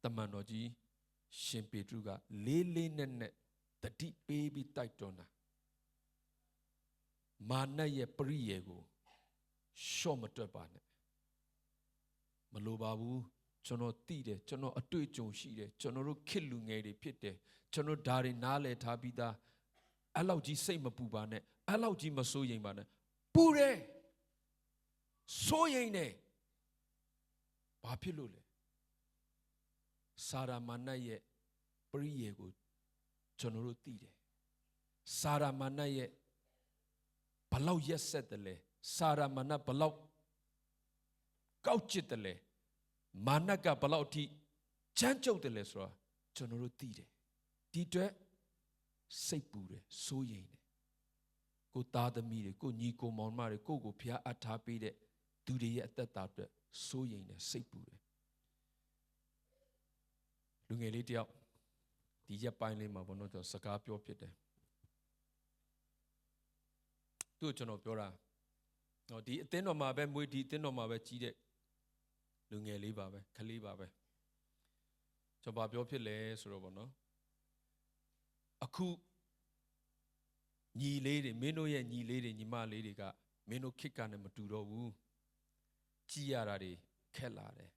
the manoji, Shimpetruga, Lily Nene, the deep baby titona. Mana ye priego, Shomatobane. မလိုပါဘူးကျွန်တော်သိတယ်ကျွန်တော်အတွေ့အကြုံရှိတယ်ကျွန်တော်တို့ခစ်လူငယ်တွေဖြစ်တယ်ကျွန်တော်ဒါတွေနားလည်ထားပြီးသားအဲ့လောက်ကြီးစိတ်မပူပါနဲ့အဲ့လောက်ကြီးမစိုးရိမ်ပါနဲ့ပူတယ်စိုးရိမ်တယ်ဘာဖြစ်လို့လဲစာရမဏေရဲ့ပရိယေကိုကျွန်တော်တို့သိတယ်စာရမဏေရဲ့ဘလောက်ရက်ဆက်တယ်လဲစာရမဏေဘလောက်ကောက်ကျစ်တယ်လဲမာနကဘလောက်အထိချမ်းကျုပ်တယ်လဲဆိုတာကျွန်တော်တို့သိတယ်ဒီအတွက်စိတ်ပူတယ်စိုးရိမ်တယ်ကိုသားသမီးတွေကိုညီကိုမောင်မတွေကိုဖျားအပ်ထားပေးတဲ့သူတွေရဲ့အသက်တာအတွက်စိုးရိမ်တယ်စိတ်ပူတယ်လူငယ်လေးတယောက်ဒီရက်ပိုင်းလေးမှာဘုန်းတော်ကျွန်တော်စကားပြောဖြစ်တယ်သူ့ကျွန်တော်ပြောတာဒီအသင်းတော်မှာပဲမွေးဒီအသင်းတော်မှာပဲကြီးတဲ့လူငယ်လေးပါပဲခလေးပါပဲကျွန်တော်ပြောဖြစ်လဲဆိုတော့ဗောနော်အခုညီလေးတွေမင်းတို့ရဲ့ညီလေးတွေညီမလေးတွေကမင်းတို့ခစ်ကနဲ့မတူတော့ဘူးကြီးရတာတွေခက်လာတယ်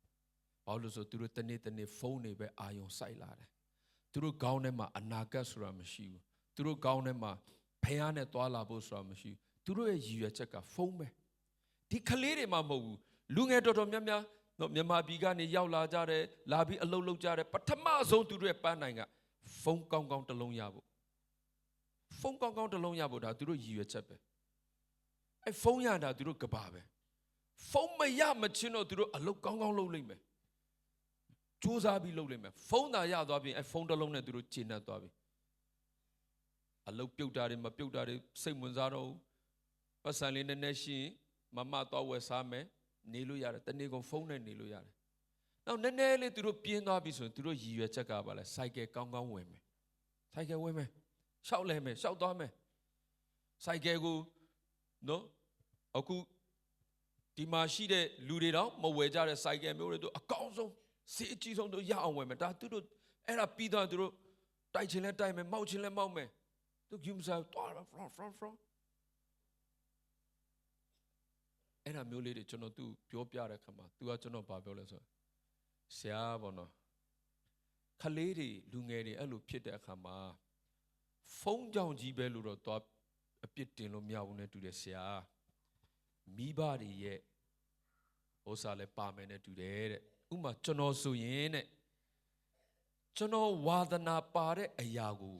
ဘာလို့လဲဆိုသူတို့တနေ့ဖုန်းတွေပဲအာယုံစိုက်လာတယ်သူတို့ခေါင်းထဲမှာအနာဂတ်ဆိုတာမရှိဘူးသူတို့ခေါင်းထဲမှာဖះနဲ့တွာလာဖို့ဆိုတာမရှိဘူးသူတို့ရဲ့ရည်ရွယ်ချက်ကဖုန်းပဲဒီကလေးတွေမှမဟုတ်ဘူးလူငယ်တော်တော်များများမြန်မာပြည်ကနေရောက်လာကြတယ်လာပြီးအလုပ်လုပ်ကြတယ်ပထမဆုံးသူတို့ရဲ့ပန်းနိုင်ကဖုန်းကောင်းကောင်းတစ်လုံးရဖို့ဖုန်းကောင်းကောင်းတစ်လုံးရဖို့ဒါသူတို့ရည်ရွယ်ချက်ပဲအဲဖုန်းရတာသူတို့ကဘာပဲဖုန်းမရမချင်းတော့သူတို့အလုပ်ကောင်းကောင်းလုပ်လိမ့်မယ်စူးစမ်းပြီးလုပ်လိမ့်မယ်ဖုန်းသာရသွားပြီးအဲဖုန်းတစ်လုံးနဲ့သူတို့ကျဉ်တ်သွားပြီအလုပ်ပြုတ်တာတွေမပြုတ်တာတွေစိတ်ဝင်စားတော့ပတ်စံလေးနည်းနည်းရှိရင်မမတော့ဝယ်စားမယ်နေလို့ရတယ်တနေ့ကုန်ဖုန်းနဲ့နေလို့ရတယ်နောက်နည်းနည်းလေးသူတို့ပြင်းသွားပြီဆိုရင်သူတို့ရည်ရွယ်ချက်ကပါလဲစိုက်ကယ်ကောင်းကောင်းဝင်မယ်စိုက်ကယ်ဝင်မယ်ရှောက်လဲမယ်ရှောက်သွားမယ်စိုက်ကယ်ကိုနော်အခုဒီမှာရှိတဲ့လူတွေတော့မဝယ်ကြတဲ့စိုက်ကယ်မျိုးတွေသူအကောင်းဆုံးစေးအကြီးဆုံးတို့ရအောင်ဝယ်မယ်ဒါသူတို့အဲ့ဒါပြီးတော့သူတို့တိုက်ချင်လဲတိုက်မယ်မောက်ချင်လဲမောက်မယ်သူယူမစားသွား from အဲ့ဒါမျိုးလေးတွေကျွန်တော်သူပြောပြတဲ့ခါမှာသူကကျွန်တော်ဘာပြောလဲဆိုဆရာပေါ့နော်ခလေးတွေလူငယ်တွေအဲ့လိုဖြစ်တဲ့အခါမှာဖုန်းကြောင်ကြီးပဲလို့တော့သွားအပြစ်တင်လို့မရဘူးနဲ့တူတယ်ဆရာမိဘတွေရဲ့ဥစ္စာလည်းပါမယ်နဲ့တူတယ်တဲ့ဥပမာကျွန်တော်ဆိုရင်တဲ့ကျွန်တော်ဝါသနာပါတဲ့အရာကို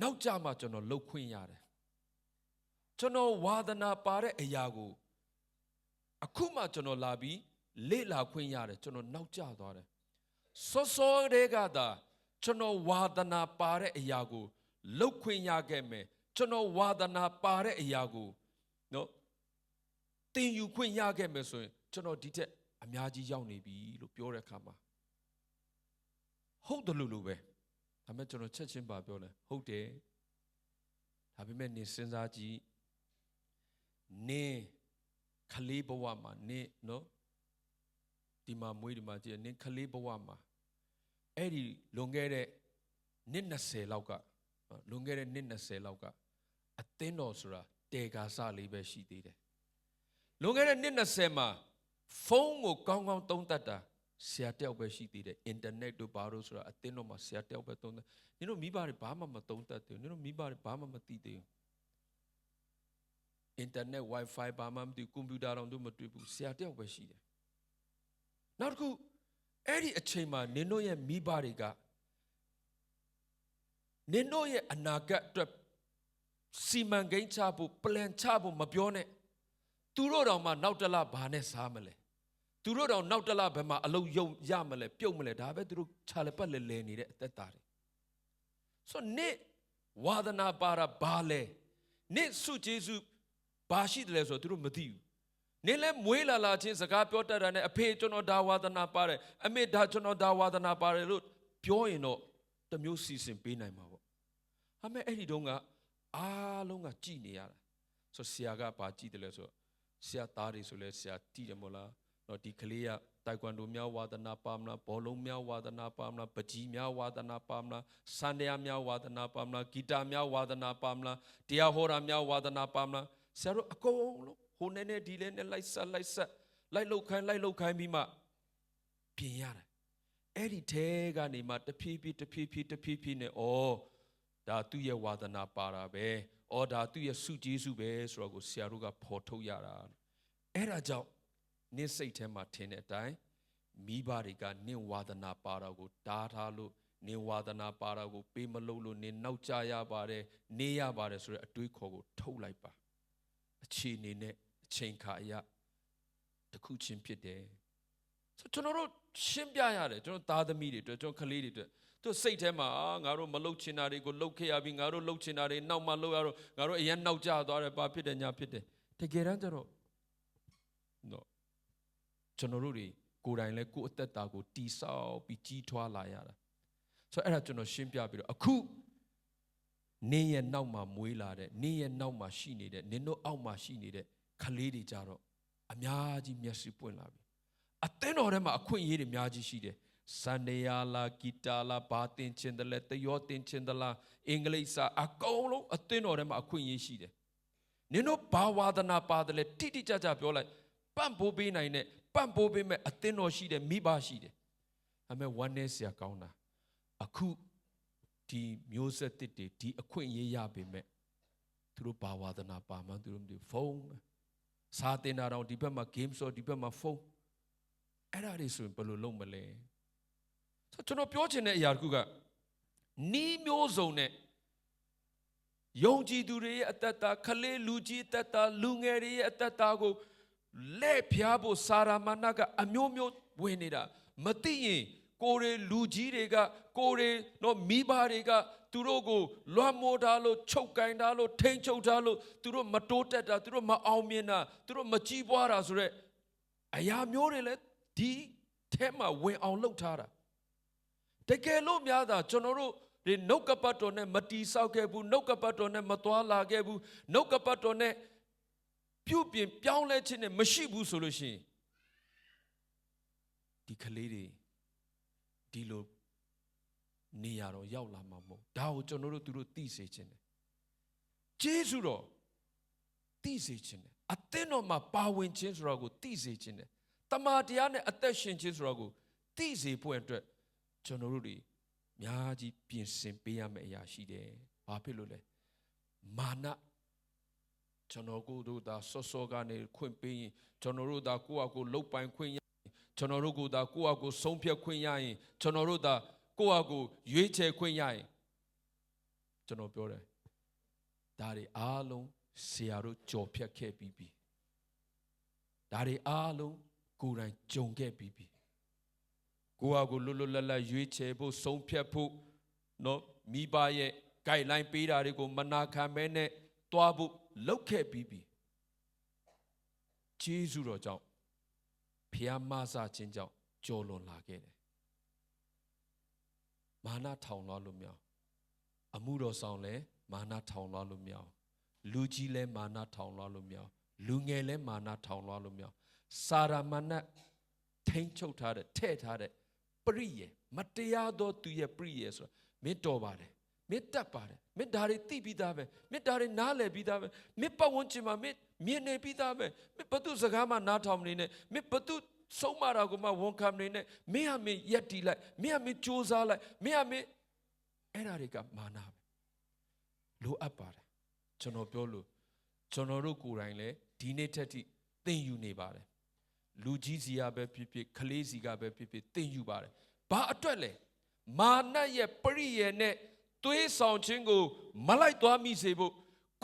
နောက်ကြမှာကျွန်တော်လှုပ်ခွင့်ရတယ်ကျွန်တော်ဝါသနာပါတဲ့အရာကိုအခုမှကျွန်တော်လာပြီးလေ့လာခွင့်ရတယ်ကျွန်တော်နောက်ကျသွားတယ်စောစောတွေကသာကျွန်တော်ဝါသနာပါတဲ့အရာကိုလှုပ်ခွင့်ရခဲ့မယ်ကျွန်တော်ဝါသနာပါတဲ့အရာကိုနော်သင်ယူခွင့်ရခဲ့မယ်ဆိုရင်ကျွန်တော်ဒီထက်အများကြီးရောက်နေပြီလို့ပြောတဲ့အခါမှာဟုတ်တယ်လို့ပဲဒါပေမဲ့ကျွန်တော်ချက်ချင်းပါပြောလဲဟုတ်တယ်ဒါပေမဲ့နေစဉ်းစားကြည့်နေခလေးဘဝမှာနေနော်ဒီမှာမွေးဒီမှာကြည့်နေခလေးဘဝမှာအဲ့ဒီလွန်ခဲ့တဲ့နှစ်20လောက်ကလွန်ခဲ့တဲ့နှစ်20လောက်ကအသင်းတော်ဆိုတာတေကာစလေးပဲရှိသေးတယ်လွန်ခဲ့တဲ့နှစ်20မှာဖုန်းကိုကောင်းကောင်းသုံးတတ်တာဆရာတယောက်ပဲရှိသေးတယ်အင်တာနက်တို့ဘာလို့ဆိုတာအသင်းတော်မှာဆရာတယောက်ပဲသုံးတတ်နင်တို့မိဘတွေဘာမှမသုံးတတ်သေးဘူးနင်တို့မိဘတွေဘာမှမသိသေးဘူးအင်တာနက် wifi ဘာမှမသိဘူးကွန်ပျူတာတော့တို့မတွေ့ဘူးဆရာတယောက်ပဲရှိတယ်နောက်တစ်ခုအဲ့ဒီအချိန်မှာနင်တို့ရဲ့မိဘတွေကနင်တို့ရဲ့အနာဂတ်အတွက်စီမံကိန်းချဖို့ပလန်ချဖို့မပြောနဲ့သူတို့တောင်မှနောက်တစ်လဘာနဲ့စားမလဲသူတို့တောင်နောက်တစ်လဘယ်မှာအလုပ်ရုံရမလဲပြုတ်မလဲဒါပဲသူတို့ခြာလက်ပတ်လဲနေတဲ့အသက်တာတွေဆိုနေ့ဝါသနာပါတာဘာလဲနေ့စုကျေးဇူးဘာရှိတယ်လဲဆိုတော့သူတို့မသိဘူးနင်းလဲမွေးလာချင်းစကားပြောတတ်တာနဲ့အဖေကျွန်တော်ဒါဝါသနာပါတယ်အမေဒါကျွန်တော်ဒါဝါသနာပါတယ်လို့ပြောရင်တော့တမျိုးစီစဉ်ပေးနိုင်မှာပေါ့။ဒါပေမဲ့အဲ့ဒီတုန်းကအားလုံးကကြည်နေရတာဆိုဆရာကဘာကြည်တယ်လဲဆိုတော့ဆရာသားတွေဆိုလဲဆရာတည်တယ်မို့လား။တော့ဒီကလေးကတိုင်ကွမ်ဒိုများဝါသနာပါမလားဘောလုံးများဝါသနာပါမလားပကြီးများဝါသနာပါမလားစန္ဒယာများဝါသနာပါမလားဂီတာများဝါသနာပါမလားတရားဟောတာများဝါသနာပါမလားဆရာတို့အကုန်လုံးဟိုနဲ့ဒီလဲနဲ့လိုက်ဆက် လိုက်လုတ်ခိုင်းပြီးမှပြင်ရတယ်အဲ့ဒီထဲကနေမှတဖြည်းဖြည်းနဲ့ဒါသူ့ရဲ့ဝါသနာပါတာပဲဒါသူ့ရဲ့စုကျေးစုပဲဆိုတော့ကိုဆရာတို့ကဖော်ထုတ်ရတာအဲ့ဒါကြောင့်နင့်စိတ်ထဲမှာထင်တဲ့အတိုင်းမိဘတွေကနင့်ဝါသနာပါတာကိုတားထားလို့နင့်ဝါသနာပါတာကိုပေးမလို့နင့်နောက်ကျရပါတယ်နေရပါတယ်ဆိုတဲ့အတွေးခေါ်ကိုထုတ်လိုက်ပါအခြေအနေနဲ့အချိန်ခါအရာတစ်ခုချင်းဖြစ်တယ်ဆိုကျွန်တော်တို့ရှင်းပြရတယ်ကျွန်တော်သားသမီးတွေအတွက်ကျွန်တော်ကလေးတွေအတွက်သူစိတ်ထဲမှာငါတို့မလုပ်ချင်တာတွေကိုလုပ်ခဲ့ရပြီးငါတို့လုပ်ချင်တာတွေနောက်မှလုပ်ရတော့ငါတို့အရင်နောက်ကျသွားတယ်ဘာဖြစ်တယ်ညာဖြစ်တယ်တကယ်တမ်းကျတော့ကျွန်တော်တို့တွေကိုယ်တိုင်လဲကိုယ်အသက်တာကိုတီဆောက်ပြီးကြီးထွားလာရတာဆိုတော့အဲ့ဒါကျွန်တော်ရှင်းပြပြီးတော့အခုနင်းရဲ့နောက်မှာမွေးလာတဲ့နင်းရဲ့နောက်မှာရှိနေတဲ့နင်းတို့အောက်မှာရှိနေတဲ့ကလေးတွေကြတော့အများကြီးမျက်စိပွင့်လာပြီအသင်းတော်ထဲမှာအခွင့်အရေးတွေအများကြီးရှိတယ်စန္ဒယာလာဂီတာလာဘာတင်ချင်တယ်လဲတယောတင်ချင်တယ်လားအင်္ဂလိပ်စာအကုန်လုံးအသင်းတော်ထဲမှာအခွင့်အရေးရှိတယ်နင်တို့ဘာဝါဒနာပါတယ်လဲတိတိကျကျပြောလိုက်ပန့်ပိုးပေးနိုင်တဲ့ပန့်ပိုးပေးမဲ့အသင်းတော်ရှိတယ်မိဘရှိတယ်အမေဝမ်းနေစရာကောင်းတာအခုဒီမျိုးဆက်တစ်တွေဒီအခွင့်အရေးရပေမဲ့သူတို့ဘာဝါဒနာပါမှန်းသူတို့မသိဖုန်းစာတင်တာတော့ဒီဘက်မှာ game ဆိုဒီဘက်မှာဖုန်းအဲ့ဒါတွေဆိုရင်ဘယ်လိုလုပ်မလဲဆိုကျွန်တော်ပြောချင်တဲ့အရာတစ်ခုကနီးမျိုးစုံနဲ့ယုံကြည်သူတွေရဲ့အသက်တာခလေးလူကြီးအသက်တာလူငယ်တွေရဲ့အသက်တာကိုလက်ဖျားဖို့စာရမဏေကအမျိုးမျိုးဝင်နေတာမသိရင်ကိုယ်တွေလူကြီးတွေကကိုယ်တွေတော့မိဘတွေကသူတို့ကိုလွှမ်းမိုးထားလို့ချုပ်ကင်ထားလို့ထိန်းချုပ်ထားလို့သူတို့မတိုးတက်တာသူတို့မအောင်မြင်တာသူတို့မကြီးပွားတာဆိုရက်အရာမျိုးတွေလည်းဒီထဲမှာဝင်အောင်လုပ်ထားတာတကယ်လို့များတာကျွန်တော်တို့ဒီနှုတ်ကပတ်တော်နဲ့မတီဆောက်ခဲ့ဘူးနှုတ်ကပတ်တော်နဲ့မသွားလာခဲ့ဘူးနှုတ်ကပတ်တော်နဲ့ပြုပြင်ပြောင်းလဲခြင်းနဲ့မရှိဘူးဆိုလို့ရှိရင်ဒီကလေးတွေဒီလိုနေရတော့ရောက်လာမှာမဟုတ်ဒါကိုကျွန်တော်တို့သူတို့သိစေခြင်းတယ်ကျေးဇူးတော်သိစေခြင်းတယ်အသင်းတော်မှာပါဝင်ခြင်းဆိုတာကိုသိစေခြင်းတယ်တမန်တရားနဲ့အသက်ရှင်ခြင်းဆိုတာကိုသိစေဖို့အတွက်ကျွန်တော်တို့တွေအများကြီးပြင်ဆင်ပေးရမယ့်အရာရှိတယ်ဘာဖြစ်လို့လဲမာနကျွန်တော်တို့သာစောကနေခွင့်ပေးရင်ကျွန်တော်တို့သာကိုယ့်အကိုလှုပ်ပိုင်ခွင့်ရရင်ကျွန်တော်တို့ကိုသာကိုယ့်အကိုဆုံးဖြတ်ခွင့်ရရင်ကျွန်တော်တို့သာကိုယ့်အကိုရွေးချယ်ခွင့်ရရင်ကျွန်တော်ပြောတယ်ဒါတွေအားလုံးဆရာတို့ကြော်ဖြတ်ခဲ့ပြီးပြီဒါတွေအားလုံးကိုယ်တိုင်ကြုံခဲ့ပြီးပြီကိုယ့်အကိုလွတ်လွတ်လပ်လပ်ရွေးချယ်ဖို့ဆုံးဖြတ်ဖို့နော်မိဘရဲ့ guideline ပေးတာတွေကိုမနာခံမဲနဲ့တွားဖို့လုပ်ခဲ့ပြီးပြီကျေးဇူးတော်ကြောင့်ဖျားမဆခြင်းကြောင့်ကြော်လွန်လာခဲ့တယ်မာနထောင်လွှားလို့မရအမှုတော်ဆောင်လဲမာနထောင်လွှားလို့မရလူကြီးလဲမာနထောင်လွှားလို့မရလူငယ်လဲမာနထောင်လွှားလို့မရစာရမဏေထိန်းချုပ်ထားတဲ့ထဲ့ထားတဲ့ပရိယေမတရားသောသူရဲ့ပရိယေဆိုတာမင်းတော်ပါတယ်မင်းတက်ပါတယ်မင်းဒါတွေသိပြီးသားပဲမင်းဒါတွေနားလည်ပြီးသားပဲမင်းပတ်ဝန်းကျင်မှာမင်းမြင်နေပြီးသားပဲမင်းဘသူစကားမှနားထောင်မနေနဲ့မင်းဘသူဆုံးမတာကိုမှဝန်ခံမနေနဲ့မင်းဟာမင်းရက်တီလိုက်မင်းဟာမင်းကြိုးစားလိုက်မင်းဟာမင်းအဲ့ဒါတွေကမာနပဲလိုအပ်ပါတယ်ကျွန်တော်ပြောလို့ကျွန်တော်တို့ကိုယ်တိုင်လည်းဒီနေ့ထက်ထိသင်ယူနေပါတယ်လူကြီးစီကပဲဖြစ်ဖြစ်ကလေးစီကပဲဖြစ်ဖြစ်သင်ယူပါတယ်ဘာအတွက်လဲမာနရဲ့ပရိယေနဲ့သွေးဆောင်ခြင်းကိုမလိုက်သွားမိစေဖို့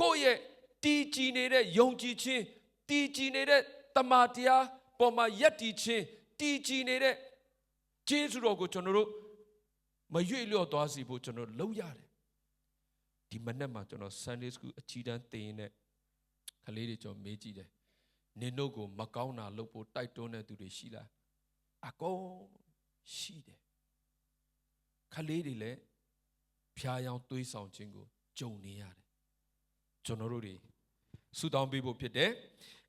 ကိုယ့်ရဲ့တည်ကြည်နေတဲ့ယုံကြည်ခြင်းတည်ကြည်နေတဲ့တမန်တရားပေါ်မှာယက်တည်ခြင်းတည်ကြည်နေတဲ့ကျေးဇူးတော်ကိုကျွန်တော်တို့မရွေ့လျော့သွားစေဖို့ကျွန်တော်လုပ်ရတယ်ဒီမနေ့မှာကျွန်တော် Sunday School အကြီးတန်းသင်ရင်ကလေးတွေကျွန်တော်မေးကြည့်တယ်နင်တို့ကိုမကောင်းတာလုပ်ဖို့တိုက်တွန်းတဲ့သူတွေရှိလားအကုန်ရှိတယ်ကလေးတွေလည်းဖျားယောင်းသွေးဆောင်ခြင်းကိုကြုံနေရတယ်ကျွန်တော်တို့တွေဆုတောင်းပေးဖို့ဖြစ်တယ်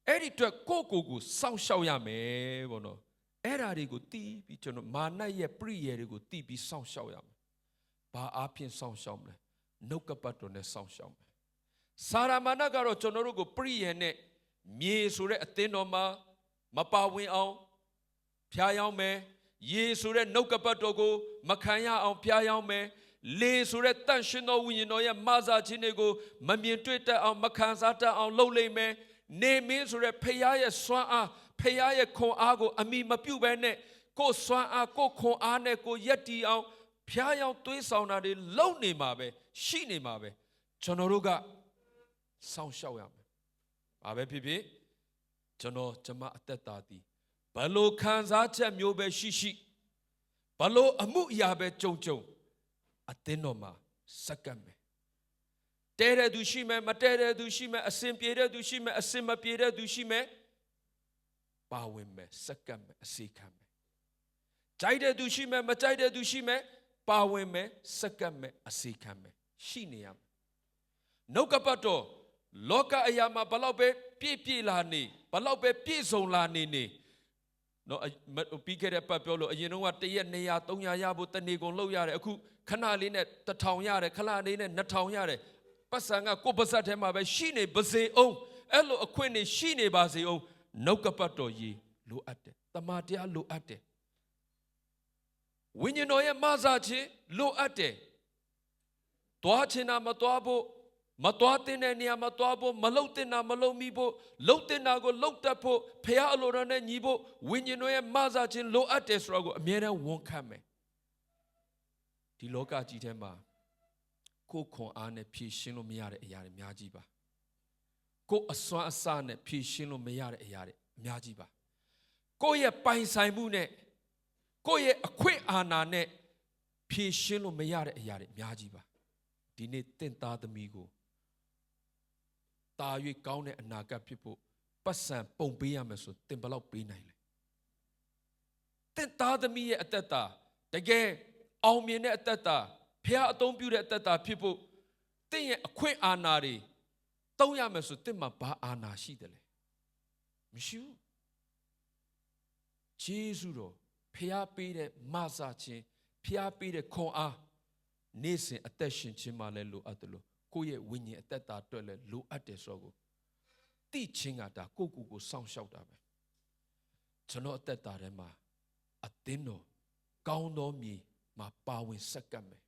အဲ့ဒီအတွက်ကိုကိုစောင့်ရှောက်ရမယ်ပေါ့နော်အဲ့ဓာတွေကိုတီးပြီးကျွန်တော်မာနရဲ့ပရိယေတွေကိုတီးပြီးစောင့်ရှောက်ရမယ်ဘာအားဖြင့်စောင့်ရှောက်မလဲနှုတ်ကပတ်တော်နဲ့စောင့်ရှောက်မယ်စာရမဏေကတော့ကျွန်တော်တို့ကိုပရိယေနဲ့မြေဆိုတဲ့အသင်းတော်မှာ မပါဝင်အောင်ဖျားယောင်းမယ်ရေဆိုတဲ့နှုတ်ကပတ်တော်ကိုမခံရအောင်ဖျားယောင်းမယ်လေဆိုတဲ့တန့်ရှင်းသောဝိညာဉ်တော်ရဲ့မဆာခြင်းတွေကိုမမြင်တွေ့တတ်အောင်မခံစားတတ်အောင်လုပ်လိမ့်မယ်နေမင်းဆိုတဲ့ဖျားရဲ့စွမ်းအားဖျားရဲ့ခွန်အားကိုအမိမပြုတ်ဘဲနဲ့ကိုယ်စွမ်းအားကိုယ်ခွန်အားနဲ့ကိုယ်ယက်တီအောင်ဖျားယောင်းသွေးဆောင်တာတွေလုံနေမှာပဲရှိနေမှာပဲကျွန်တော်တို့ကစောင့်ရှောက်ရမယ်ဘာပဲဖြစ်ဖြစ်ကျွန်မအသက်တာသည်ဘလို့ခံစားချက်မျိုးပဲရှိဘလို့အမှုအရာပဲကြုံအသင်းတော်မှာစက္ကန့်မယ်တဲတဲ့သူရှိမယ်မတဲတဲ့သူရှိမယ်အစင်ပြေတဲ့သူရှိမယ်အစင်မပြေတဲ့သူရှိမယ်ပါဝင်မယ်စက္ကန့်မယ်အစီခံမယ်ကြိုက်တဲ့သူရှိမယ်မကြိုက်တဲ့သူရှိမယ်ပါဝင်မယ်စက္ကန့်မယ်အစီခံမယ်ရှိနေရမယ်နှုတ်ကပတ်တော်လောကအရာမှာဘလောက်ပဲပြည့်လာနေဘလောက်ပဲပြည့်စုံလာနေနော်ပြီးခဲ့တဲ့ပတ်ပြောလို့အရင်တော့က1ရက်200 300ရဖို့တနေ့ကုန်လောက်ရတယ်အခုခဏလေးနဲ့1000ရတယ်ခဏလေးနဲ့2000ရတယ်ပတ်စံကကိုယ်ပါဇက်ထဲမှာပဲရှိနေပါစေအောင်အဲ့လိုအခွင့်နေရှိနေပါစေအောင်နှုတ်ကပတ်တော်ကြီးလိုအပ်တယ်တမန်တရားလိုအပ်တယ်ဝိညာဉ်တော်ရဲ့မဆာခြင်းလိုအပ်တယ်တွားချင်တာမတွားဖို့မတွားတဲ့နေရာမှာတွားဖို့မလုံတဲ့နာမလုံမိဖို့လုံတဲ့နာကိုလုံတတ်ဖို့ဖခင်အလိုတော်နဲ့ညီဖို့ဝိညာဉ်တော်ရဲ့မဆာခြင်းလိုအပ်တယ်ဆိုတော့ကိုအမြဲတမ်းဝန်ခံမယ်ဒီလောကကြီးထဲမှာကိုယ်ခွန်အားနဲ့ဖြည့်ရှင်းလို့မရတဲ့အရာတွေအများကြီးပါကိုယ်အစွမ်းအစနဲ့ဖြည့်ရှင်းလို့မရတဲ့အရာတွေအများကြီးပါကိုယ့်ရဲ့ပိုင်ဆိုင်မှုနဲ့ကိုယ့်ရဲ့အခွင့်အာဏာနဲ့ဖြည့်ရှင်းလို့မရတဲ့အရာတွေအများကြီးပါဒီနေ့တင့်သားသမီးကိုတာ၍ကောင်းတဲ့အနာဂတ်ဖြစ်ဖို့ပတ်စံပုံပေးရမယ်ဆိုတင်ဘလောက်ပေးနိုင်လဲတင့်သားသမီးရဲ့အသက်တာတကယ်အောင်မြင်တဲ့အသက်တာဖခင်အသုံးပြုတဲ့အသက်တာဖြစ်ဖို့တင့်ရဲ့အခွင့်အာဏာတွေသုံးရမယ်ဆိုတင့်မှာဘာအာဏာရှိတယ်လဲမရှိဘူးဂျေဇုတော်ဖခင်ပေးတဲ့မဆာခြင်းဖခင်ပေးတဲ့ခွန်အားနေ့စဉ်အသက်ရှင်ခြင်းမှလည်းလိုအပ်တယ်လို့ကိုယ့်ရဲ့ဝိညာဉ်အသက်တာအတွက်လည်းလိုအပ်တယ်ဆိုတော့တိချင်းကဒါကိုစောင့်ရှောက်တာပဲကျွန်တော်အသက်တာထဲမှာအသင်းတော်ကောင်းသောမြေမှာပါဝင်ဆက်ကပ်မယ်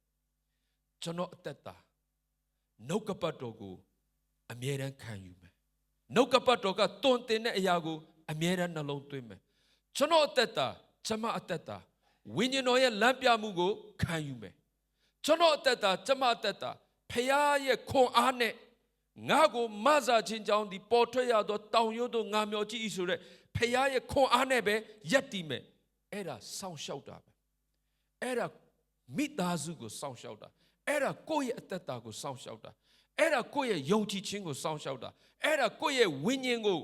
ကျွန်တော်အသက်တာနှုတ်ကပတ်တော်ကိုအမြဲတမ်းခံယူမယ်နှုတ်ကပတ်တော်ကတွင်တင်တဲ့အရာကိုအမြဲတမ်းနှလုံးသွင်းမယ်ကျွန်တော်အသက်တာကျွန်မအသက်တာဝိညာဉ်တော်ရဲ့လမ်းပြမှုကိုခံယူမယ်ကျွန်တော်အသက်တာကျွန်မအသက်တာဖခင်ရဲ့ခွန်အားနဲ့ငါကိုမဆာခြင်းကြောင့်ဒီပေါ်ထွက်ရသောတောင်ရိုးတို့ငါမျောကြည့်၏ဆိုတဲ့ဖခင်ရဲ့ခွန်အားနဲ့ပဲယက်တည်မယ်အဲ့ဒါစောင့်ရှောက်တာပဲအဲ့ဒါမိသားစုကိုစောင့်ရှောက်တာအဲ့ဒါကိုယ့်ရဲ့အသက်တာကိုစောင့်ရှောက်တာအဲ့ဒါကိုယ့်ရဲ့ယုံကြည်ခြင်းကိုစောင့်ရှောက်တာအဲ့ဒါကိုယ့်ရဲ့ဝိညာဉ်ကို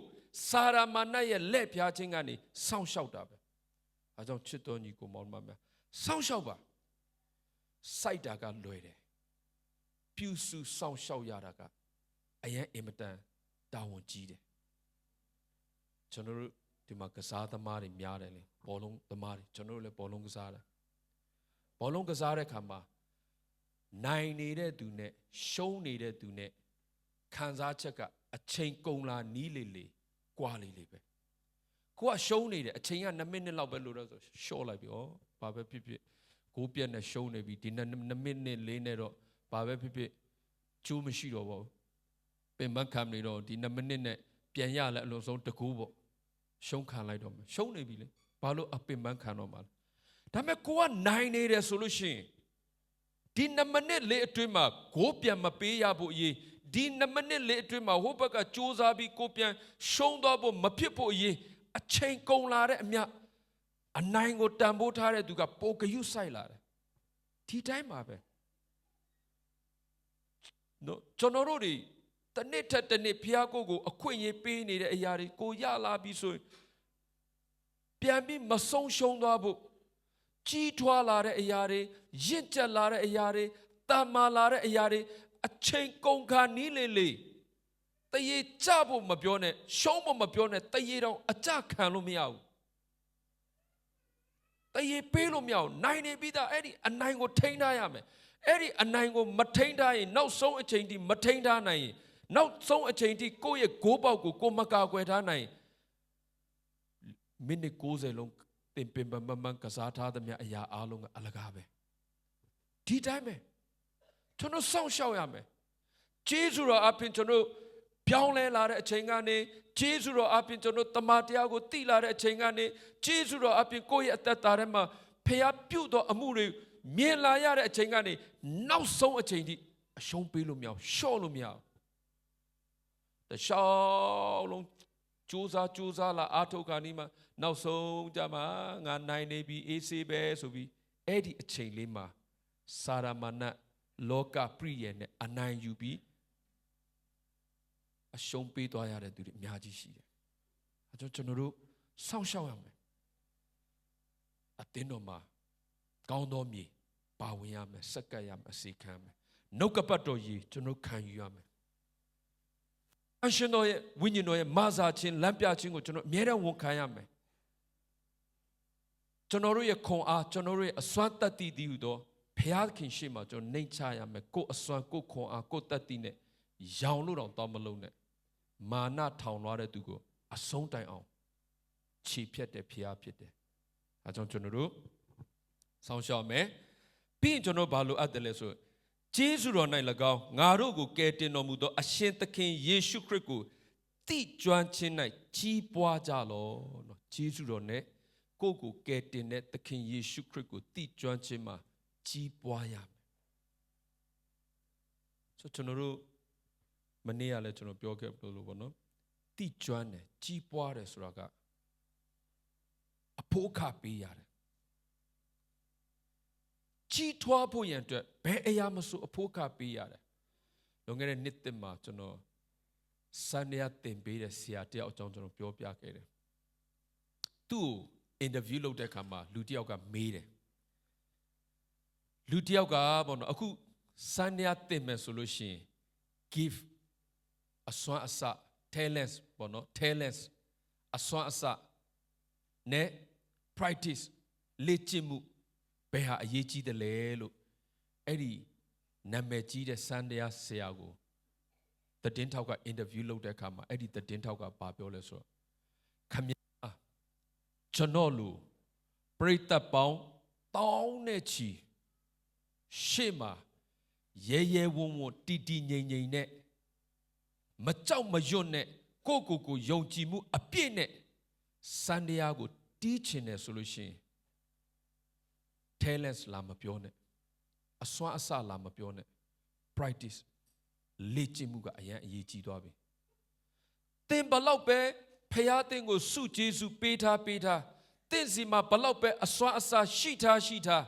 စာရမဏေရဲ့လက်ပြားခြင်းကနေစောင့်ရှောက်တာပဲအဲကြောင့်ချစ်တော်ညီကိုမောင်မများစောင့်ရှောက်ပါစိုက်တာကလွယ်တယ်ပြုစုစောင့်ရှောက်ရတာကအရင်အင်မတန်တာဝန်ကြီးတယ်ကျွန်တော်တို့ဒီမှာကစားသမားတွေများတယ်လေဘောလုံးသမားတွေကျွန်တော်တို့လည်းဘောလုံးကစားတာဘောလုံးကစားတဲ့ခါမှာနိုင်နေတဲ့သူနဲ့ရှုံးနေတဲ့သူနဲ့ခံစားချက်ကအချိန်ကုန်လာနီးလေကွာလေပဲကိုကရှုံးနေတယ်အချိန်က2မိနစ်လောက်ပဲလို့တော့ဆိုရှော့လိုက်ပြီဩဘာပဲဖြစ်ဖြစ်ကိုပြက်နဲ့ရှုံးနေပြီဒီ2မိနစ်4နဲ့တော့ဘာပဲဖြစ်ဖြစ်ကျိုးမရှိတော့ပါဘူးပင်မခံနေတော့ဒီ2မိနစ်နဲ့ပြန်ရလဲအလုံးစုံတကူပေါ့ရှုံးခံလိုက်တော့မယ်ရှုံးနေပြီလေဘာလို့အပင်ပန်းခံတော့မှာလဲဒါပေမဲ့ကိုကနိုင်နေတယ်ဆိုလို့ရှိရင်ဒီ2မိနစ်လေးအတွင်းမှာကိုပြန်မပေးရဖို့အရေးဒီ2မိနစ်လေးအတွင်းမှာဟိုဘက်ကစူးစမ်းပြီးကိုပြန်ရှုံးသွားဖို့မဖြစ်ဖို့အရေးအချိန်ကုန်လာတဲ့အမြအနိုင်ကိုတန်ဖိုးထားတဲ့သူကပိုကယူဆိုင်လာတယ်ဒီတိုင်းမှာပဲနော်ကျွန်တော်တို့တွေတနေ့ထက်တနေ့ဖျားကိုအခွင့်အရေးပေးနေတဲ့အရာတွေကိုရလာပြီးဆိုရင်ပြန်ပြီးမဆုံးရှုံးသွားဖို့ကြီးထွားလာတဲ့အရာတွေရင့်ကျက်လာတဲ့အရာတွေတာမာလာတဲ့အရာတွေအချိန်ကုန်ခါနီးလေတရေကြဖို့မပြောနဲ့ရှုံးဖို့မပြောနဲ့တရေတော့အကြခံလို့မရဘူးတရေပေးလို့မရဘူးနိုင်နေပြီးသားအဲ့ဒီအနိုင်ကိုထိန်းထားရမယ်အဲ့ဒီအနိုင်ကိုမထိန်းထားရင်နောက်ဆုံးအချိန်ထိမထိန်းထားနိုင်ရင်နောက်ဆုံးအချိန်ထိကိုယ့်ရဲ့ဂိုးပေါက်ကိုကိုမကာကွယ်ထားနိုင် မိနစ်60လုံးတင်ပင်ပန်းပန်းကစားထားသမျှအရာအားလုံးကအလကားပဲဒီတိုင်းပဲကျွန်တော်စောင့်ရှောက်ရမယ်ကျေးဇူးတော်အပြင်ကျွန်တော်ပြောင်းလဲလာတဲ့အချိန်ကနေကျေးဇူးတော်အပြင်ကျွန်တော်တမန်တရားကိုသိလာတဲ့အချိန်ကနေကျေးဇူးတော်အပြင်ကိုယ့်ရဲ့အသက်တာထဲမှာဖျားပြုတ်သောအမှုတွေမြင်လာရတဲ့အချိန်ကနေနောက်ဆုံးအချိန်ထိအရှုံးပေးလို့မရအောင်ရှော့လို့မရအောင်တခြားလုံးကြိုးစားလာအားထုတ်ခါနီးမှာနောက်ဆုံးကြမှာငါနိုင်နေပြီအေးဆေးပဲဆိုပြီးအဲ့ဒီအချိန်လေးမှာစာရမဏတ်လောကပရိယေနဲ့အနိုင်ယူပြီးအရှုံးပေးသွားရတဲ့သူတွေအများကြီးရှိတယ်။အဲကြောင့်ကျွန်တော်တို့စောင့်ရှောက်ရမယ်။အသင်းတော်မှာကောင်းသောမြေပါဝင်ရမယ်စက္ကပ်ရမယ်အစီခံရမယ်။နှုတ်ကပတ်တော်ကြီးကျွန်တော်ခံယူရမယ်။အရှင်တော်ရဲ့ဝိညာဉ်တော်ရဲ့မဆာခြင်းလမ်းပြခြင်းကိုကျွန်တော်အမြဲတမ်းဝန်ခံရမယ်။ကျွန်တော်တို့ရဲ့ခွန်အားကျွန်တော်တို့ရဲ့အစွမ်းတတ္တိတည်ဟူသောဘုရားခင်ရှေ့မှာကျွန်တော်နှိမ်ချရမယ်ကိုယ်အစွမ်းကိုယ်ခွန်အားကိုယ်တတ္တိနဲ့ရောင်လို့တော့တောင်းမလုံးနဲ့မာနထောင်လွှားတဲ့သူကိုအဆုံးတိုင်အောင်ခြေဖြတ်တဲ့ဘုရားဖြစ်တယ်။အဲကြောင့်ကျွန်တော်တို့စောင့်ရှောက်မယ်။ပြီးရင်ကျွန်တော်ဘာလို့အပ်တယ်လဲဆိုကျေးဇူးတော်၌၎င်းငါတို့ကိုကယ်တင်တော်မူသောအရှင်သခင်ယေရှုခရစ်ကိုတိကျွမ်းခြင်း၌ကြီးပွားကြလော့နော်ကျေးဇူးတော်နဲ့ကိုယ့်ကိုကယ်တင်တဲ့သခင်ယေရှုခရစ်ကိုတိကျွမ်းခြင်းမှာကြီးပွားရမယ်ဆိုကျွန်တော်တို့မနေ့ကလည်းကျွန်တော်ပြောခဲ့လို့ပေါ့နော်တိကျွမ်းတယ်ကြီးပွားတယ်ဆိုတာကအဖို့ခပေးရတယ်ကြီးထွားဖို့ရန်အတွက်ဘယ်အရာမဆိုအဖို့ခပေးရတယ်လွန်ခဲ့တဲ့နှစ်သက်မှာကျွန်တော်စံရတင်ပေးတဲ့ဆရာတယောက်အကြောင်းကျွန်တော်ပြောပြခဲ့တယ်သူ့ကိုအင်တာဗျူးလုပ်တဲ့အခါမှာလူတယောက်ကမေးတယ်လူတယောက်ကပေါ့နော်အခုစံရတင်မယ်ဆိုလို့ရှိရင် give အစွမ်းအစ talents ပေါ့နော် talents အစွမ်းအစနဲ့ practice လေ့ကျင့်မှုဘယ်ဟာအရေးကြီးတယ်လဲလို့အဲ့ဒီနာမည်ကြီးတဲ့စံတရားဆရာကိုသတင်းထောက်က interview လုပ်တဲ့အခါမှာအဲ့ဒီသတင်းထောက်ကဘာပြောလဲဆိုတော့ခမညာကျွန်တော်လူပရိသတ်ပေါင်းတောင်းနဲ့ချီရှေ့မှာရဲရဲဝံ့ဝံ့တီတီငိမ့်ငိမ့်နဲ့မကြောက်မရွံ့နဲ့ကိုယုံကြည်မှုအပြည့်နဲ့စံတရားကိုတီးချင်တယ်ဆိုလို့ရှိရင် talents လာမပြောနဲ့အစွမ်းအစလာမပြောနဲ့ practice လေ့ကျင့်မှုကအရင်အရေးကြီးသွားပြီသင်ဘလောက်ပဲဖခင်သင်ကိုစုကျေးဇူးပေးထားသင်စီမှာဘလောက်ပဲအစွမ်းအစရှိထား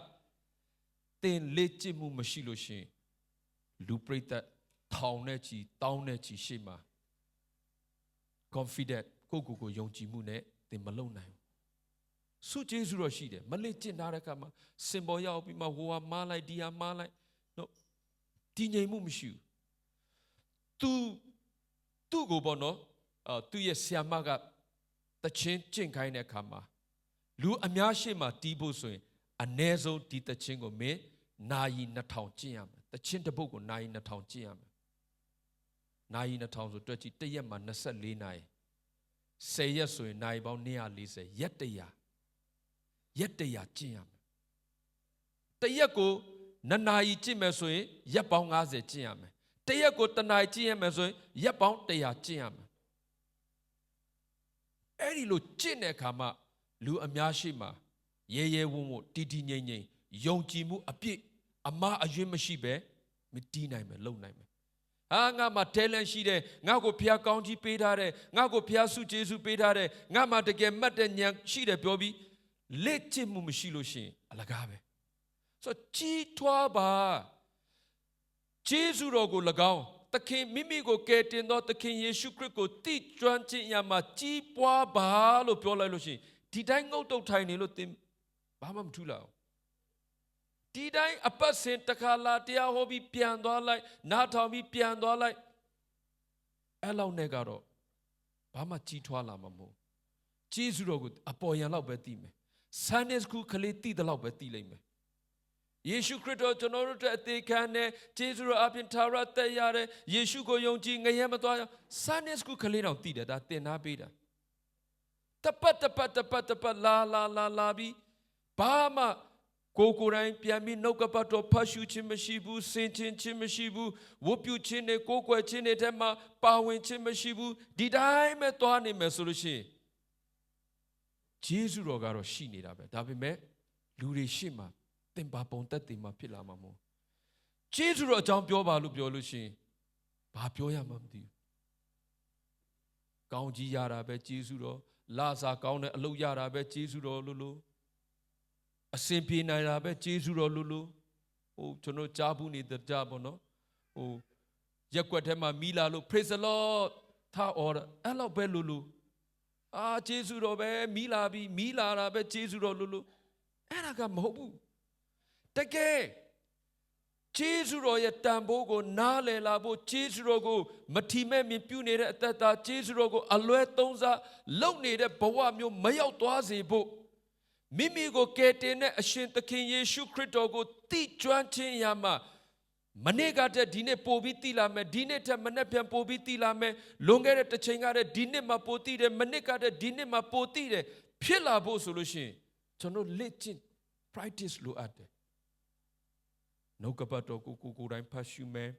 သင်လေ့ကျင့်မှုမရှိလို့ရှိရင်လူပရိသတ်ထောင်နဲ့ချီတောင်းနဲ့ချီရှိမှာ confident ကိုယုံကြည်မှုနဲ့သင်မလုံနိုင်ဘူးစုကျေးဇူးတော့ရှိတယ်မလေ့ကျင့်ထားတဲ့အခါမှာစင်ပေါ်ရောက်ပြီးမှဟိုဟာမားလိုက်ဒီဟာမားလိုက်နော်တည်ငြိမ်မှုမရှိဘူးသူ့ကိုပေါ့နော်သူ့ရဲ့ဆရာမကတချင်းကျင့်ခိုင်းတဲ့အခါမှာလူအများရှိမှတီးဖို့ဆိုရင်အ ਨੇ ဆုံးဒီတချင်းကိုမင်းနာယီ2000ကျင့်ရမယ်တချင်းတစ်ပုတ်ကိုနာယီ2000ကျင့်ရမယ်နာယီ2000ဆိုတွက်ကြည့်တစ်ရက်မှာ24နာရီ10ရက်ဆိုရင်နာရီပေါင်း240ရက်100ကျင့်ရမယ်တစ်ရက်ကို2နာရီကျင့်မယ်ဆိုရင်ရက်ပေါင်း90ကျင့်ရမယ်တစ်ရက်ကို1နာရီကျင့်ရမယ်ဆိုရင်ရက်ပေါင်း100ကျင့်ရမယ်အဲ့ဒီလိုကျင့်တဲ့အခါမှာလူအများရှိမှာရဲရဲဝံ့ဝံ့တီငိမ့်ငိမ့်ယုံကြည်မှုအပြည့်အမအယွင်းမရှိပဲမတီးနိုင်မယ်လုံနိုင်မယ်ငါမှာ talent ရှိတယ်ငါ့ကိုဖျားကောင်းကြီးပေးထားတယ်ငါ့ကိုဖျားဆုကျေးဇူးပေးထားတယ်ငါမှာတကယ်မှတ်တဲ့ဉာဏ်ရှိတယ်ပြောပြီးလေ့ကျင့်မှုမရှိလို့ရှိရင်အလကားပဲဆိုကြီးထွားပါကျေးဇူးတော်ကို၎င်းသခင်မိမိကိုကယ်တင်သောသခင်ယေရှုခရစ်ကိုတိကျွမ်းခြင်းအရာမှာကြီးပွားပါလို့ပြောလိုက်လို့ရှိရင်ဒီတိုင်းငုတ်တုတ်ထိုင်နေလို့သင်ဘာမှမထူးလောက်ဒီတိုင်းအပတ်စဉ်တစ်ခါလာတရားဟောပြီးပြန်သွားလိုက်နားထောင်ပြီးပြန်သွားလိုက်အဲ့လောက်နဲ့ကတော့ဘာမှကြီးထွားလာမှာမဟုတ်ကျေးဇူးတော်ကိုအပေါ်ယံလောက်ပဲသိမယ် Sunday School ကလေးသိတဲ့လောက်ပဲသိလိမ့်မယ်ယေရှုခရစ်တော်ကျွန်တော်တို့အတွက်အသေးခံတဲ့ကျေးဇူးတော်အပြင်ထာဝရသက်ရတဲ့ယေရှုကိုယုံကြည်ငရဲမသွားရ Sunday School ကလေးတောင်သိတယ်ဒါသင်သားပေးတာတ ပတ်လာပြီးဘာမှကိုယ်တိုင်ပြန်ပြီးနှုတ်ကပတ်တော်ဖတ်ရှုခြင်းမရှိဘူးဆင်ခြင်ခြင်းမရှိဘူးဝတ်ပြုခြင်းနဲ့ကိုယ်ကွယ်ခြင်းတွေထဲမှာပါဝင်ခြင်းမရှိဘူးဒီတိုင်းပဲသွားနေမယ်ဆိုလို့ရှိရင်ဂျေဇုတော်ကတော့ရှိနေတာပဲဒါပေမဲ့လူတွေရှေ့မှာသင်ပါပုံသက်သေမှာဖြစ်လာမှာမဟုတ်ဂျေဇုတော်အကြောင်းပြောပါလို့ပြောလို့ရှိရင်ဘာပြောရမှမသိဘူးကောင်းကြီးရတာပဲဂျေဇုတော်လာစာကောင်းတဲ့အလုပ်ရတာပဲဂျေဇုတော်လို့အစင်ပြေနိုင်တာပဲဂျေဇုတော်လို့ကျွန်တော်ကြားဘူးနေတဲ့ကြားပေါ့နော်ရက်ွက်ထဲမှာမီးလာလို့ praise the lord ထားအော်အဲ့လောက်ပဲလို့ဂျေဇုတော်ပဲမီးလာပြီးမီးလာတာပဲဂျေဇုတော်လို့အဲ့ဒါကမဟုတ်ဘူးတကယ်ဂျေဇုတော်ရဲ့တန်ဖိုးကိုနားလည်လာဖို့ဂျေဇုတော်ကိုမထီမဲ့မြင်ပြုနေတဲ့အသက်တာဂျေဇုတော်ကိုအလွဲသုံးစားလုပ်နေတဲ့ဘဝမျိုးမရောက်သွားစေဖို့မိမိကိုကယ်တင်တဲ့အရှင်သခင်ယေရှုခရစ်တော်ကိုသိကျွမ်းခြင်းအရာမှာမနေ့ကတည်းကဒီနေ့ပို့ပြီးသိလာမယ်ဒီနေ့ထက်မနေ့ပြန်ပို့ပြီးသိလာမယ်လွန်ခဲ့တဲ့တစ်ချိန်ကတည်းကဒီနေ့မှပို့သိတယ်မနေ့ကတည်းကဒီနေ့မှပို့သိတယ်ဖြစ်လာဖို့ဆိုလို့ရှိရင်ကျွန်တော်လေ့ကျင့် practice လိုအပ်တယ်နှုတ်ကပတ်တော်ကိုယ်တိုင်ဖတ်ရှုမယ်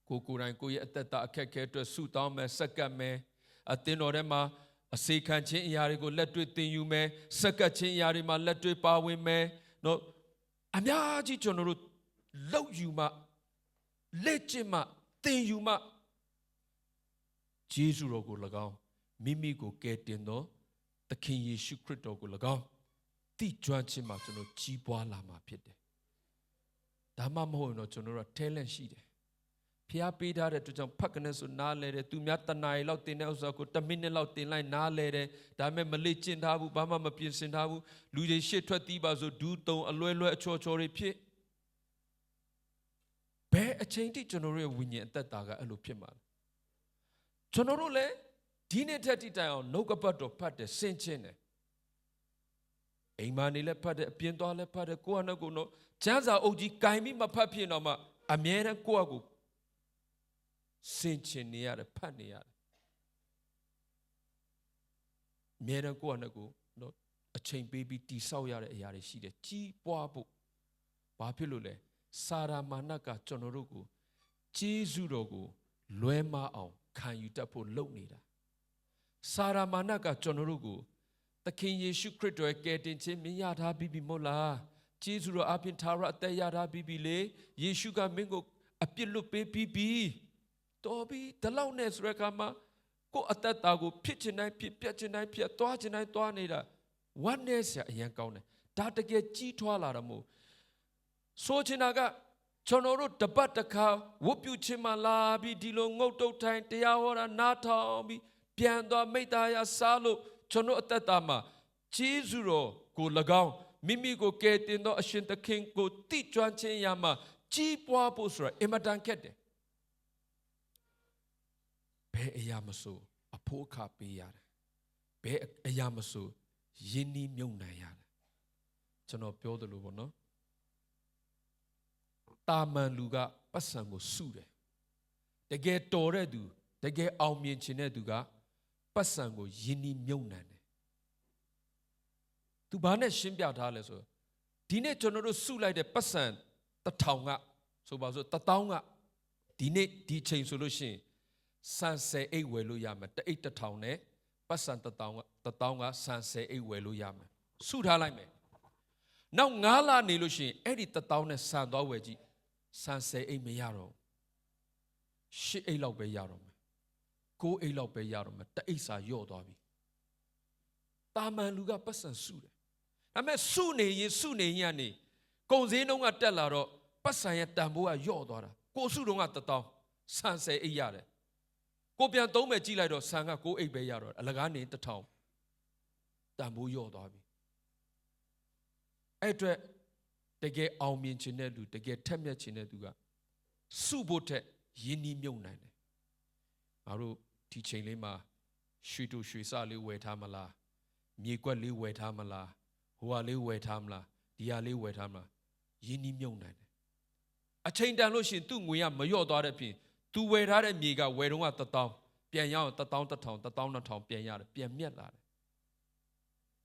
ကိုယ်တိုင်ကိုယ့်ရဲ့အသက်တာအခက်အခဲအတွက်ဆုတောင်းမယ်စက္ကပ်မယ်အသင်းတော်ထဲမှာအစေခံခြင်းအရာတွေကိုလက်တွေ့သင်ယူမယ်စက္ကပ်ခြင်းအရာတွေမှာလက်တွေ့ပါဝင်မယ်နော်အများကြီးကျွန်တော်တို့လောက်ယူမှလက်ကျင့်မှသင်ယူမှဂျေဇုတော်ကို၎င်းမိမိကိုကယ်တင်သောသခင်ယေရှုခရစ်တော်ကို၎င်းသိကျွမ်းခြင်းမှာကျွန်တော်ကြီးပွားလာမှာဖြစ်တယ်ဒါမှမဟုတ်ရင်တော့ကျွန်တော်တို့ talent ရှိတယ်ဖျားပေးထားတဲ့အတွက်ကြောင့်ဖတ်ကနေဆိုနားလဲတယ်သူများတနာရီလောက်တင်တဲ့ဥစ္စာကို10မိနစ်လောက်တင်လိုက်နားလဲတယ်ဒါပေမဲ့မလေ့ကျင့်ထားဘူးဘာမှမပြင်ဆင်ထားဘူးလူတွေရှေ့ထွက်တီးပါဆိုဒူးတုံအလွဲအချော်တွေဖြစ်ဘယ်အချိန်တိကျွန်တော်တို့ရဲ့ဝိညာဉ်အသက်တာကအဲ့လိုဖြစ်မှာလဲကျွန်တော်တို့လည်းဒီနေ့ထက်တိတိုင်အောင်နှုတ်ကပတ်တော်ဖတ်တယ်ဆင်ခြင်တယ်အိမ်မာနေလည်းဖတ်တယ်အပြင်သွားလည်းဖတ်တယ်ကိုယ့်ဟာနဲ့ကိုယ်တော့ကျမ်းစာအုပ်ကြီးကင်ပြီးမဖတ်ဖြစ်တော့မှအမြဲတမ်းကိုယ့်ဟာကိုဆင်ခြင်နေရတယ်ဖတ်နေရတယ်အမြဲတမ်းကိုယ့်ဟာနဲ့ကိုယ်တော့အချိန်ပေးပြီးတိဆောက်ရတဲ့အရာတွေရှိတယ်ကြီးပွားဖို့ဘာဖြစ်လို့လဲစာရာမာနကကျွန်တော်တို့ကိုဂျေဇုတော်ကိုလွဲမအောင်ခံယူတတ်ဖို့လုပ်နေတာစာရာမာနကကျွန်တော်တို့ကိုသခင်ယေရှုခရစ်တော်ရဲ့ကယ်တင်ခြင်းမြင်ရထားပြီးပြီမဟုတ်လားဂျေဇုတော်အပြင်သာရအသက်ရထားပြီးပြီလေယေရှုကမင်းကိုအပြစ်လွတ်ပေးပြီးပြီတော်ပြီဒီလောက်နဲ့ဆိုရကမှာကိုယ်အသက်တာကိုဖြစ်ချင်တိုင်းဖြစ်ပြတ်ချင်တိုင်းဖြစ်သွားချင်တိုင်းသွားနေတာဝမ်းနဲ့ဆရာအရင်ကောင်းတယ်ဒါတကယ်ကြီးထွားလာတာမို့ဆိုချင်တာကကျွန်တော်တို့တပတ်တစ်ခါဝတ်ပြုခြင်းမှလာပြီးဒီလိုငုတ်တုတ်ထိုင်တရားဟောတာနားထောင်ပြီးပြန်သွားမိသားရစားလို့ကျွန်တော်အသက်တာမှာဂျေဇုတော်ကို၎င်းမိမိကိုကယ်တင်သောအရှင်သခင်ကိုသိကျွမ်းခြင်းရမှာကြီးပွားဖို့ဆိုတာအင်မတန်ခက်တယ်ဘယ်အရာမဆိုအဖို့အခပေးရတယ်ဘယ်အရာမဆိုယဉ်နီးမြုံနိုင်ရတယ်ကျွန်တော်ပြောသလိုပေါ့နော်တာမန်လူကပတ်စံကိုစုတယ်တကယ်တော်တဲ့သူတကယ်အောင်မြင်ခြင်းတဲ့သူကပတ်စံကိုယဉ်နီးမြုံနိုင်တယ်သူဘာနဲ့ရှင်းပြထားလဲဆိုဒီနေ့ကျွန်တော်တို့စုလိုက်တဲ့ပတ်စံ1000ကဆိုပါစို့1000ကဒီနေ့ဒီချိန်ဆိုလို့ရှိရင်ဆန်10အိတ်ဝယ်လို့ရမယ်တအိတ်1000နဲ့ပတ်စံ1000ကဆန်10အိတ်ဝယ်လို့ရမယ်စုထားလိုက်မယ်နောက်9လနေလို့ရှိရင်အဲ့ဒီ1000နဲ့ဆန်သွားဝယ်ကြည့်ဆန်10အိတ်မရတော့10အိတ်လောက်ပဲရတော့မယ်9အိတ်လောက်ပဲရတော့မယ်တအိတ်စာယော့သွားပြီတာမန်လူကပတ်စံစုတယ်ဒါပေမဲ့စုနေရင်ကနေကုန်စည်နှုန်းကတက်လာတော့ပတ်စံရဲ့တန်ဖိုးကယော့သွားတာကိုစုတုံးက1000ဆန်10အိတ်ရတယ်ကိုပြန်သုံးမယ်ကြည့်လိုက်တော့ဆန်က9အိတ်ပဲရတော့အလကားနေ1000တန်ဖိုးယော့သွားပြီအဲ့အတွက်တကယ်အောင်မြင်ခြင်းတဲ့လူတကယ်ထက်မြက်ခြင်းတဲ့သူကစုဖို့ထက်ယဉ်နီးမြုံနိုင်တယ်ငါတို့ဒီချိန်လေးမှာရွှေတို့ရွှေစလေးဝယ်ထားမလားမြေကွက်လေးဝယ်ထားမလားဟိုဟာလေးဝယ်ထားမလားဒီဟာလေးဝယ်ထားမလားယဉ်နီးမြုံနိုင်တယ်အချိန်တန်လို့ရှိရင်သူ့ငွေကမလျော့သွားတဲ့ပြင်သူဝယ်ထားတဲ့မြေကဝယ်တော့က1000ပြန်ရအောင်1000 1000 1000 2000ပြန်ရတယ်ပြန်မြက်လာတယ်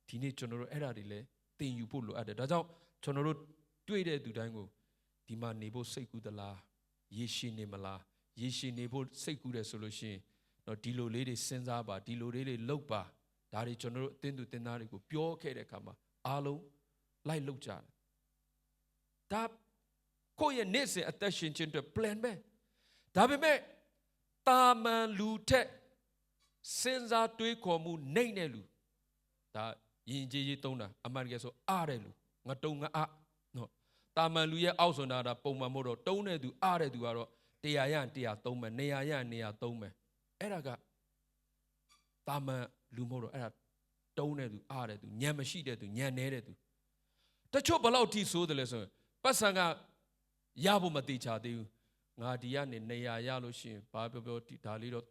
ဒီနေ့ကျွန်တော်တို့အဲ့ဒါတွေလည်းသင်ယူဖို့လိုအပ်တယ်ဒါကြောင့်ကျွန်တော်တို့တွေ့တဲ့သူတိုင်းကိုဒီမှာနေဖို့စိတ်ကူးသလားရေရှည်နေမလားရေရှည်နေဖို့စိတ်ကူးတယ်ဆိုလို့ရှိရင်တော့ဒီလိုလေးတွေစဉ်းစားပါဒီလိုလေးတွေလုပ်ပါဒါတွေကျွန်တော်တို့အသင်းသူအသင်းသားတွေကိုပြောခဲ့တဲ့အခါမှာအားလုံးလိုက်လုပ်ကြတယ်ဒါကိုယ့်ရဲ့နေ့စဉ်အသက်ရှင်ခြင်းအတွက် plan ပဲဒါပေမဲ့တာမန်လူထက်စဉ်းစားတွေးခေါ်မှုနှိမ့်တဲ့လူဒါယဉ်ကျေးရေးသုံးတာအမှန်တကယ်ဆိုအားတဲ့လူငတုံငအနော်တာမန်လူရဲ့အောက်ဆိုတာဒါပုံမှန်မို့တော့တုံးတဲ့သူအားတဲ့သူကတော့100ရ100သုံးမယ်200ရ200သုံးမယ်အဲ့ဒါကတာမန်လူမို့တော့အဲ့ဒါတုံးတဲ့သူအားတဲ့သူညံမရှိတဲ့သူညံနေတဲ့သူတချို့ဘလောက်ထိဆိုးတယ်လဲဆိုရင်ပတ်စံကရဖို့မတိချသေးဘူးငါဒီကနေ200ရလို့ရှိရင်ဘာပြောပြောဒါလေးတော့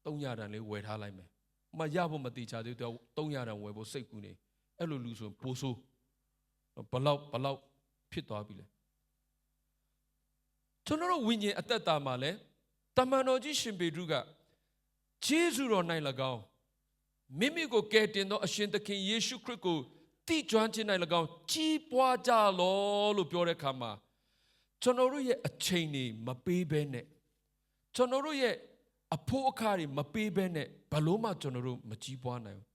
300တန်လေးဝယ်ထားလိုက်မယ်မရဖို့မတိချသေးဘူး300တန်ဝယ်ဖို့စိတ်ကူးနေအဲ့လိုလူဆိုပိုးဆိုးဘလောက်ဖြစ်သွားပြီလဲကျွန်တော်တို့ဝိညာဉ်အသက်တာမှာလဲတမန်တော်ကြီးရှင်ပေတရုကဂျေဇုတော်၌၎င်းမိမိကိုကယ်တင်သောအရှင်သခင်ယေရှုခရစ်ကိုတိကျွမ်းခြင်း၌၎င်းကြီးပွားကြလောလို့ပြောတဲ့အခါမှာကျွန်တော်တို့ရဲ့အချိန်တွေမပေးဘဲနဲ့ကျွန်တော်တို့ရဲ့အဖို့အခါတွေမပေးဘဲနဲ့ဘလို့မှကျွန်တော်တို့မကြီးပွားနိုင်ဘူး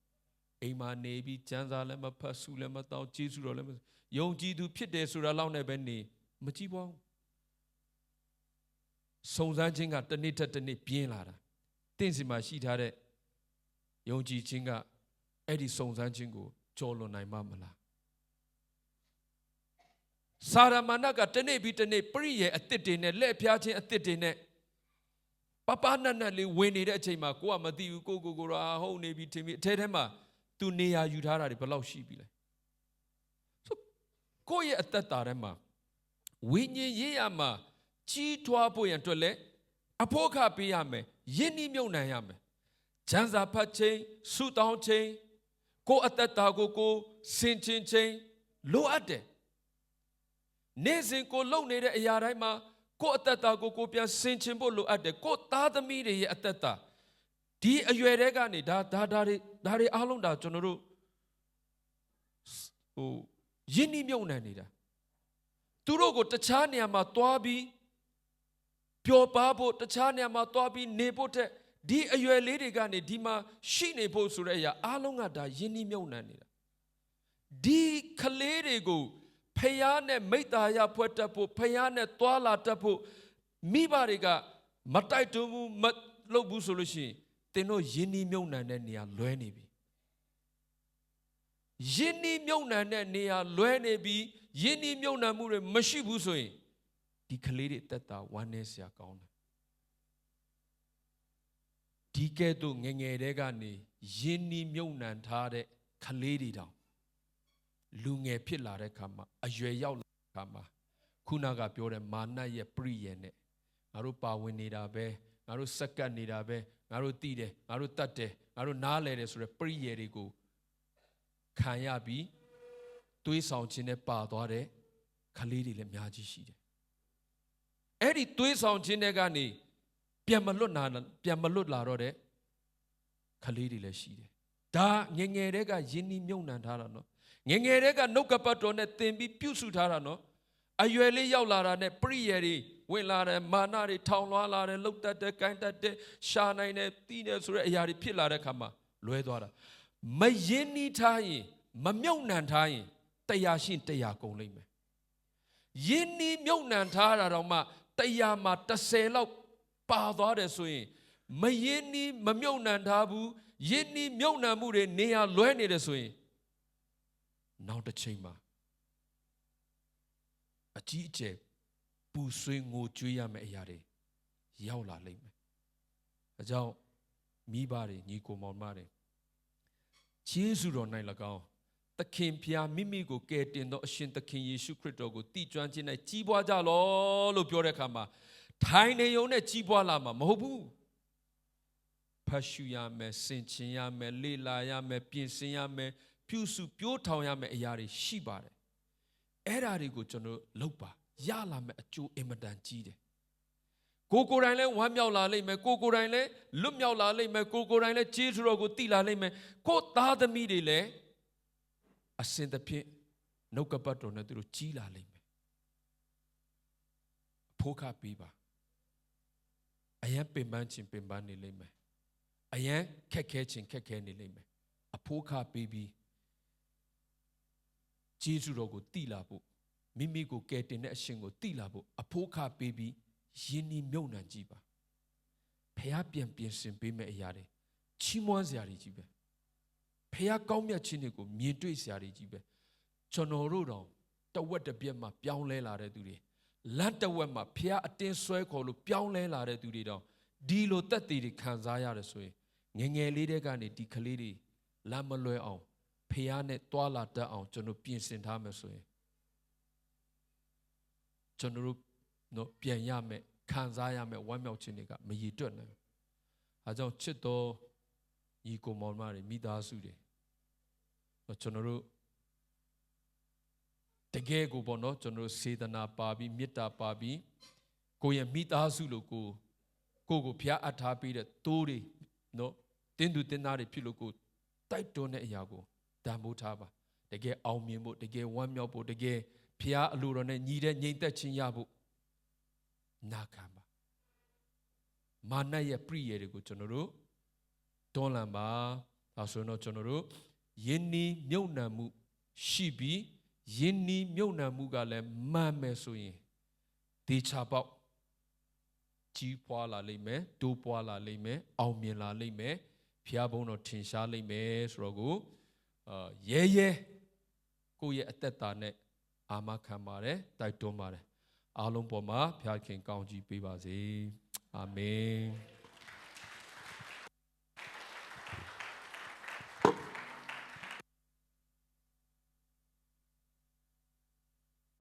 အိမ်မှာနေပြီးကျမ်းစာလည်းမဖတ်ဆုလည်းမတောင်းကျေးဇူးတော်လည်းမယုံကြည်သူဖြစ်တယ်ဆိုတာလောက်နဲ့ပဲနေမကြီးပွားဘူးစုံစမ်းခြင်းကတစ်နေ့ထက်တစ်နေ့ပြင်းလာတာတင့်စီမှာရှိထားတဲ့ယုံကြည်ခြင်းကအဲ့ဒီစုံစမ်းခြင်းကိုကျော်လွန်နိုင်မှာမလားစာရမဏကတစ်နေ့ပြီးတစ်နေ့ပရိယေအသစ်တွေနဲ့လက်ဖျားခြင်းအသစ်တွေနဲ့ပပနတ်နတ်လေးဝင်နေတဲ့အချိန်မှာကိုကမသိဘူးကိုရာဟုတ်နေပြီထင်ပြီအထဲထဲမှာသူနေရာယူထားတာတွေဘယ်လောက်ရှိပြီလဲဆိုကိုယ့်ရဲ့အသက်တာထဲမှာဝိညာဉ်ရေးရမှာကြီးထွားဖို့ရန်အတွက်လဲအဖို့ခပေးရမယ်ယဉ်နှီးမြုပ်နှံရမယ်ဂျန်စာဖတ်ခြင်းဆုတောင်းခြင်းကိုယ့်အသက်တာကိုဆင်ခြင်ခြင်းလိုအပ်တယ်နေ့စဉ်ကိုလုပ်နေတဲ့အရာတိုင်းမှာကိုယ့်အသက်တာကိုပြန်ဆင်ခြင်ဖို့လိုအပ်တယ်ကိုယ့်သားသမီးတွေရဲ့အသက်တာဒီအရွယ်တွေကနေဒါတွေအားလုံးဒါကျွန်တော်တို့ယဉ်နှီးမြုပ်နှံနေတာသူတို့ကိုတခြားနေရာမှာတွားပြီးပျော်ပါဖို့တခြားနေရာမှာတွားပြီးနေဖို့တဲ့ဒီအရွယ်လေးတွေကနေဒီမှာရှိနေဖို့ဆိုတဲ့အရာအားလုံးကဒါယဉ်နှီးမြုပ်နှံနေတာဒီကလေးတွေကိုဖယားနဲ့မိတ္တာရဖွဲ့တတ်ဖို့ဖယားနဲ့တွာလာတတ်ဖို့မိဘတွေကမတိုက်တွန်းဘူးမလုပ်ဘူးဆိုလို့ရှိရင်သင်တို့ယဉ်နှီးမြုပ်နှံတဲ့နေရာလွဲနေပြီယဉ်နှီးမြုပ်နှံတဲ့နေရာလွဲနေပြီယဉ်နှီးမြုပ်နှံမှုတွေမရှိဘူးဆိုရင်ဒီကလေးတွေတက်တာဝမ်းနည်းစရာကောင်းတယ်ဒီကဲ့သို့ငယ်တဲ့ကနေယဉ်နှီးမြုပ်နှံထားတဲ့ကလေးတွေတောင်လူငယ်ဖြစ်လာတဲ့အခါမှာအရွယ်ရောက်လာတဲ့အခါမှာခုနကပြောတဲ့မာနရဲ့ပရိယေနဲ့ငါတို့ပါဝင်နေတာပဲငါတို့စက္ကပ်နေတာပဲငါတို့သိတယ်ငါတို့တတ်တယ်ငါတို့နားလဲတယ်ဆိုတဲ့ပရိယေတွေကိုခံရပြီးသွေးဆောင်ခြင်းနဲ့ပါသွားတဲ့ကလေးတွေလည်းအများကြီးရှိတယ်အဲ့ဒီသွေးဆောင်ခြင်းတွေကနေပြန်မလွတ်လာတော့တဲ့ကလေးတွေလည်းရှိတယ်ဒါငယ်တဲ့ကယဉ်နှီးမြုပ်နှံထားတာနော်ငယ်တဲ့ကနှုတ်ကပတ်တော်နဲ့သင်ပြီးပြုစုထားတာနော်အရွယ်လေးရောက်လာတာနဲ့ပရိယေတွေဝင်လာတယ်မာနတွေထောင်လွှားလာတယ်လှုပ်တတ်တယ်ကိုင်းတတ်တယ်ရှာနိုင်တယ်တီးတယ်ဆိုတဲ့အရာတွေဖြစ်လာတဲ့ခါမှာလွဲသွားတာမယဉ်နှီးထားရင်မမြုပ်နှံထားရင်တရားရှင်းတရားကုန်လိမ့်မယ်ယဉ်နှီးမြုပ်နှံထားတာတော့မှတရားမှာ30လောက်ပါသွားတယ်ဆိုရင်မယဉ်နှီးမမြုပ်နှံထားဘူးယဉ်နှီးမြုပ်နှံမှုတွေနေရာလွဲနေတယ်ဆိုရင်နောက်တစ်ချိန်မှာအကြီးအကျယ်ပူဆွေးငိုကြွေးရမယ့်အရာတွေရောက်လာလိမ့်မယ်။အကြောင်းမိဘတွေညီကိုမောင်မတွေယေရှုတော်၌၎င်းသခင်ဖျားမိမိကိုကယ်တင်သောအရှင်သခင်ယေရှုခရစ်တော်ကိုတည်ကျွမ်းခြင်း၌ကြီးပွားကြလောလို့ပြောတဲ့အခါမှာထိုင်နေုံနဲ့ကြီးပွားလာမှာမဟုတ်ဘူး။ဖတ်ရှုရမယ်ဆင်ခြင်ရမယ်လေ့လာရမယ်ပြင်ဆင်ရမယ်ပြုစုပြိုးထောင်ရမယ့်အရာတွေရှိပါတယ်အဲ့ဒါတွေကိုကျွန်တော်လုပ်ပါရလာမယ့်အကျိုးအင်မတန်ကြီးတယ် ကိုကိုယ်တိုင်လဲဝမ်းမြောက်လာလိမ့်မယ်ကိုကိုယ်တိုင်လဲလွတ်မြောက်လာလိမ့်မယ်ကိုကိုယ်တိုင်လဲကျေးဇူးတော်ကိုသိလာလိမ့်မယ်ကိုသားသမီးတွေလဲအစဉ်တစ်ဖြင့်နှုတ်ကပတ်တော်နဲ့သူတို့ကြီးလာလိမ့်မယ်အဖို့ခပေးပါအယံပင်ပန်းခြင်းပင်ပန်းနေလိမ့်မယ်အယံခက်ခဲခြင်းခက်ခဲနေလိမ့်မယ်အဖို့ခပေးပြီးကျေးဇူးတော်ကိုသိလာဖို့မိမိကိုကယ်တင်တဲ့အရှင်ကိုသိလာဖို့အဖို့ခပေးပြီးယဉ်နီမြုပ်နှံကြည့်ပါဖះပြန်ပြင်ဆင်ပေးမဲ့အရာတွေချီးမွမ်းစရာတွေကြီးပဲဖះကောင်းမြတ်ခြင်းတွေကိုမြင်တွေ့စရာတွေကြီးပဲကျွန်တော်တို့တော့တဝက်တစ်ပြက်မှပြောင်းလဲလာတဲ့သူတွေလတ်တဝက်မှဖះအတင်းဆွဲခေါ်လို့ပြောင်းလဲလာတဲ့သူတွေတော့ဒီလိုတက်တည်တွေခံစားရတယ်ဆိုရင်ငယ်လေးတဲ့ကနေဒီကလေးတွေလမ်းမလွဲအောင်ဖះနဲ့တွာလာတတ်အောင်ကျွန်တော်ပြင်ဆင်ထားမယ်ဆိုရင်ကျွန်တော်တို့နော်ပြန်ရမယ်ခံစားရမယ်ဝမ်းမြောက်ခြင်းတွေကမရည်တွက်နိုင်ဘူး။အဲကြောင့်ချစ်တော်ညီကိုမောင်မတွေမိသားစုတွေကျွန်တော်တို့တကယ်ကိုပေါ့နော်ကျွန်တော်တို့စေတနာပါပြီးမေတ္တာပါပြီးကိုယ့်ရဲ့မိသားစုလို့ကိုဖျားအပ်ထားပြီးတဲ့တိုးတွေနော်တင်းသူတင်းသားတွေဖြစ်လို့ကိုတိုက်တွန်းတဲ့အရာကိုတန်ဖိုးထားပါတကယ်အောင်မြင်ဖို့တကယ်ဝမ်းမြောက်ဖို့တကယ်ဖျားအလိုတော်နဲ့ညီတဲ့ငြိမ်သက်ခြင်းရဖို့နာခံပါမာနရဲ့ပြည့်ရတွေကိုကျွန်တော်တို့တွန်းလှန်ပါဒါဆိုရင်တော့ကျွန်တော်တို့ယဉ်နီးမြုပ်နှံမှုရှိပြီးယဉ်နီးမြုပ်နှံမှုကလည်းမှန်မယ်ဆိုရင်ဒေချာပေါက်ကြီးပွားလာလိမ့်မယ်တိုးပွားလာလိမ့်မယ်အောင်မြင်လာလိမ့်မယ်ဖျားဘုံတော်ထင်ရှားလိမ့်မယ်ဆိုတော့ကိုရဲကိုယ့်ရဲ့အသက်တာနဲ့အာမခံပါတယ်တိုက်တွန်းပါတယ်အားလုံးပေါ်မှာဖျားခင်ကောင်းကြီးပေးပါစေအာမင်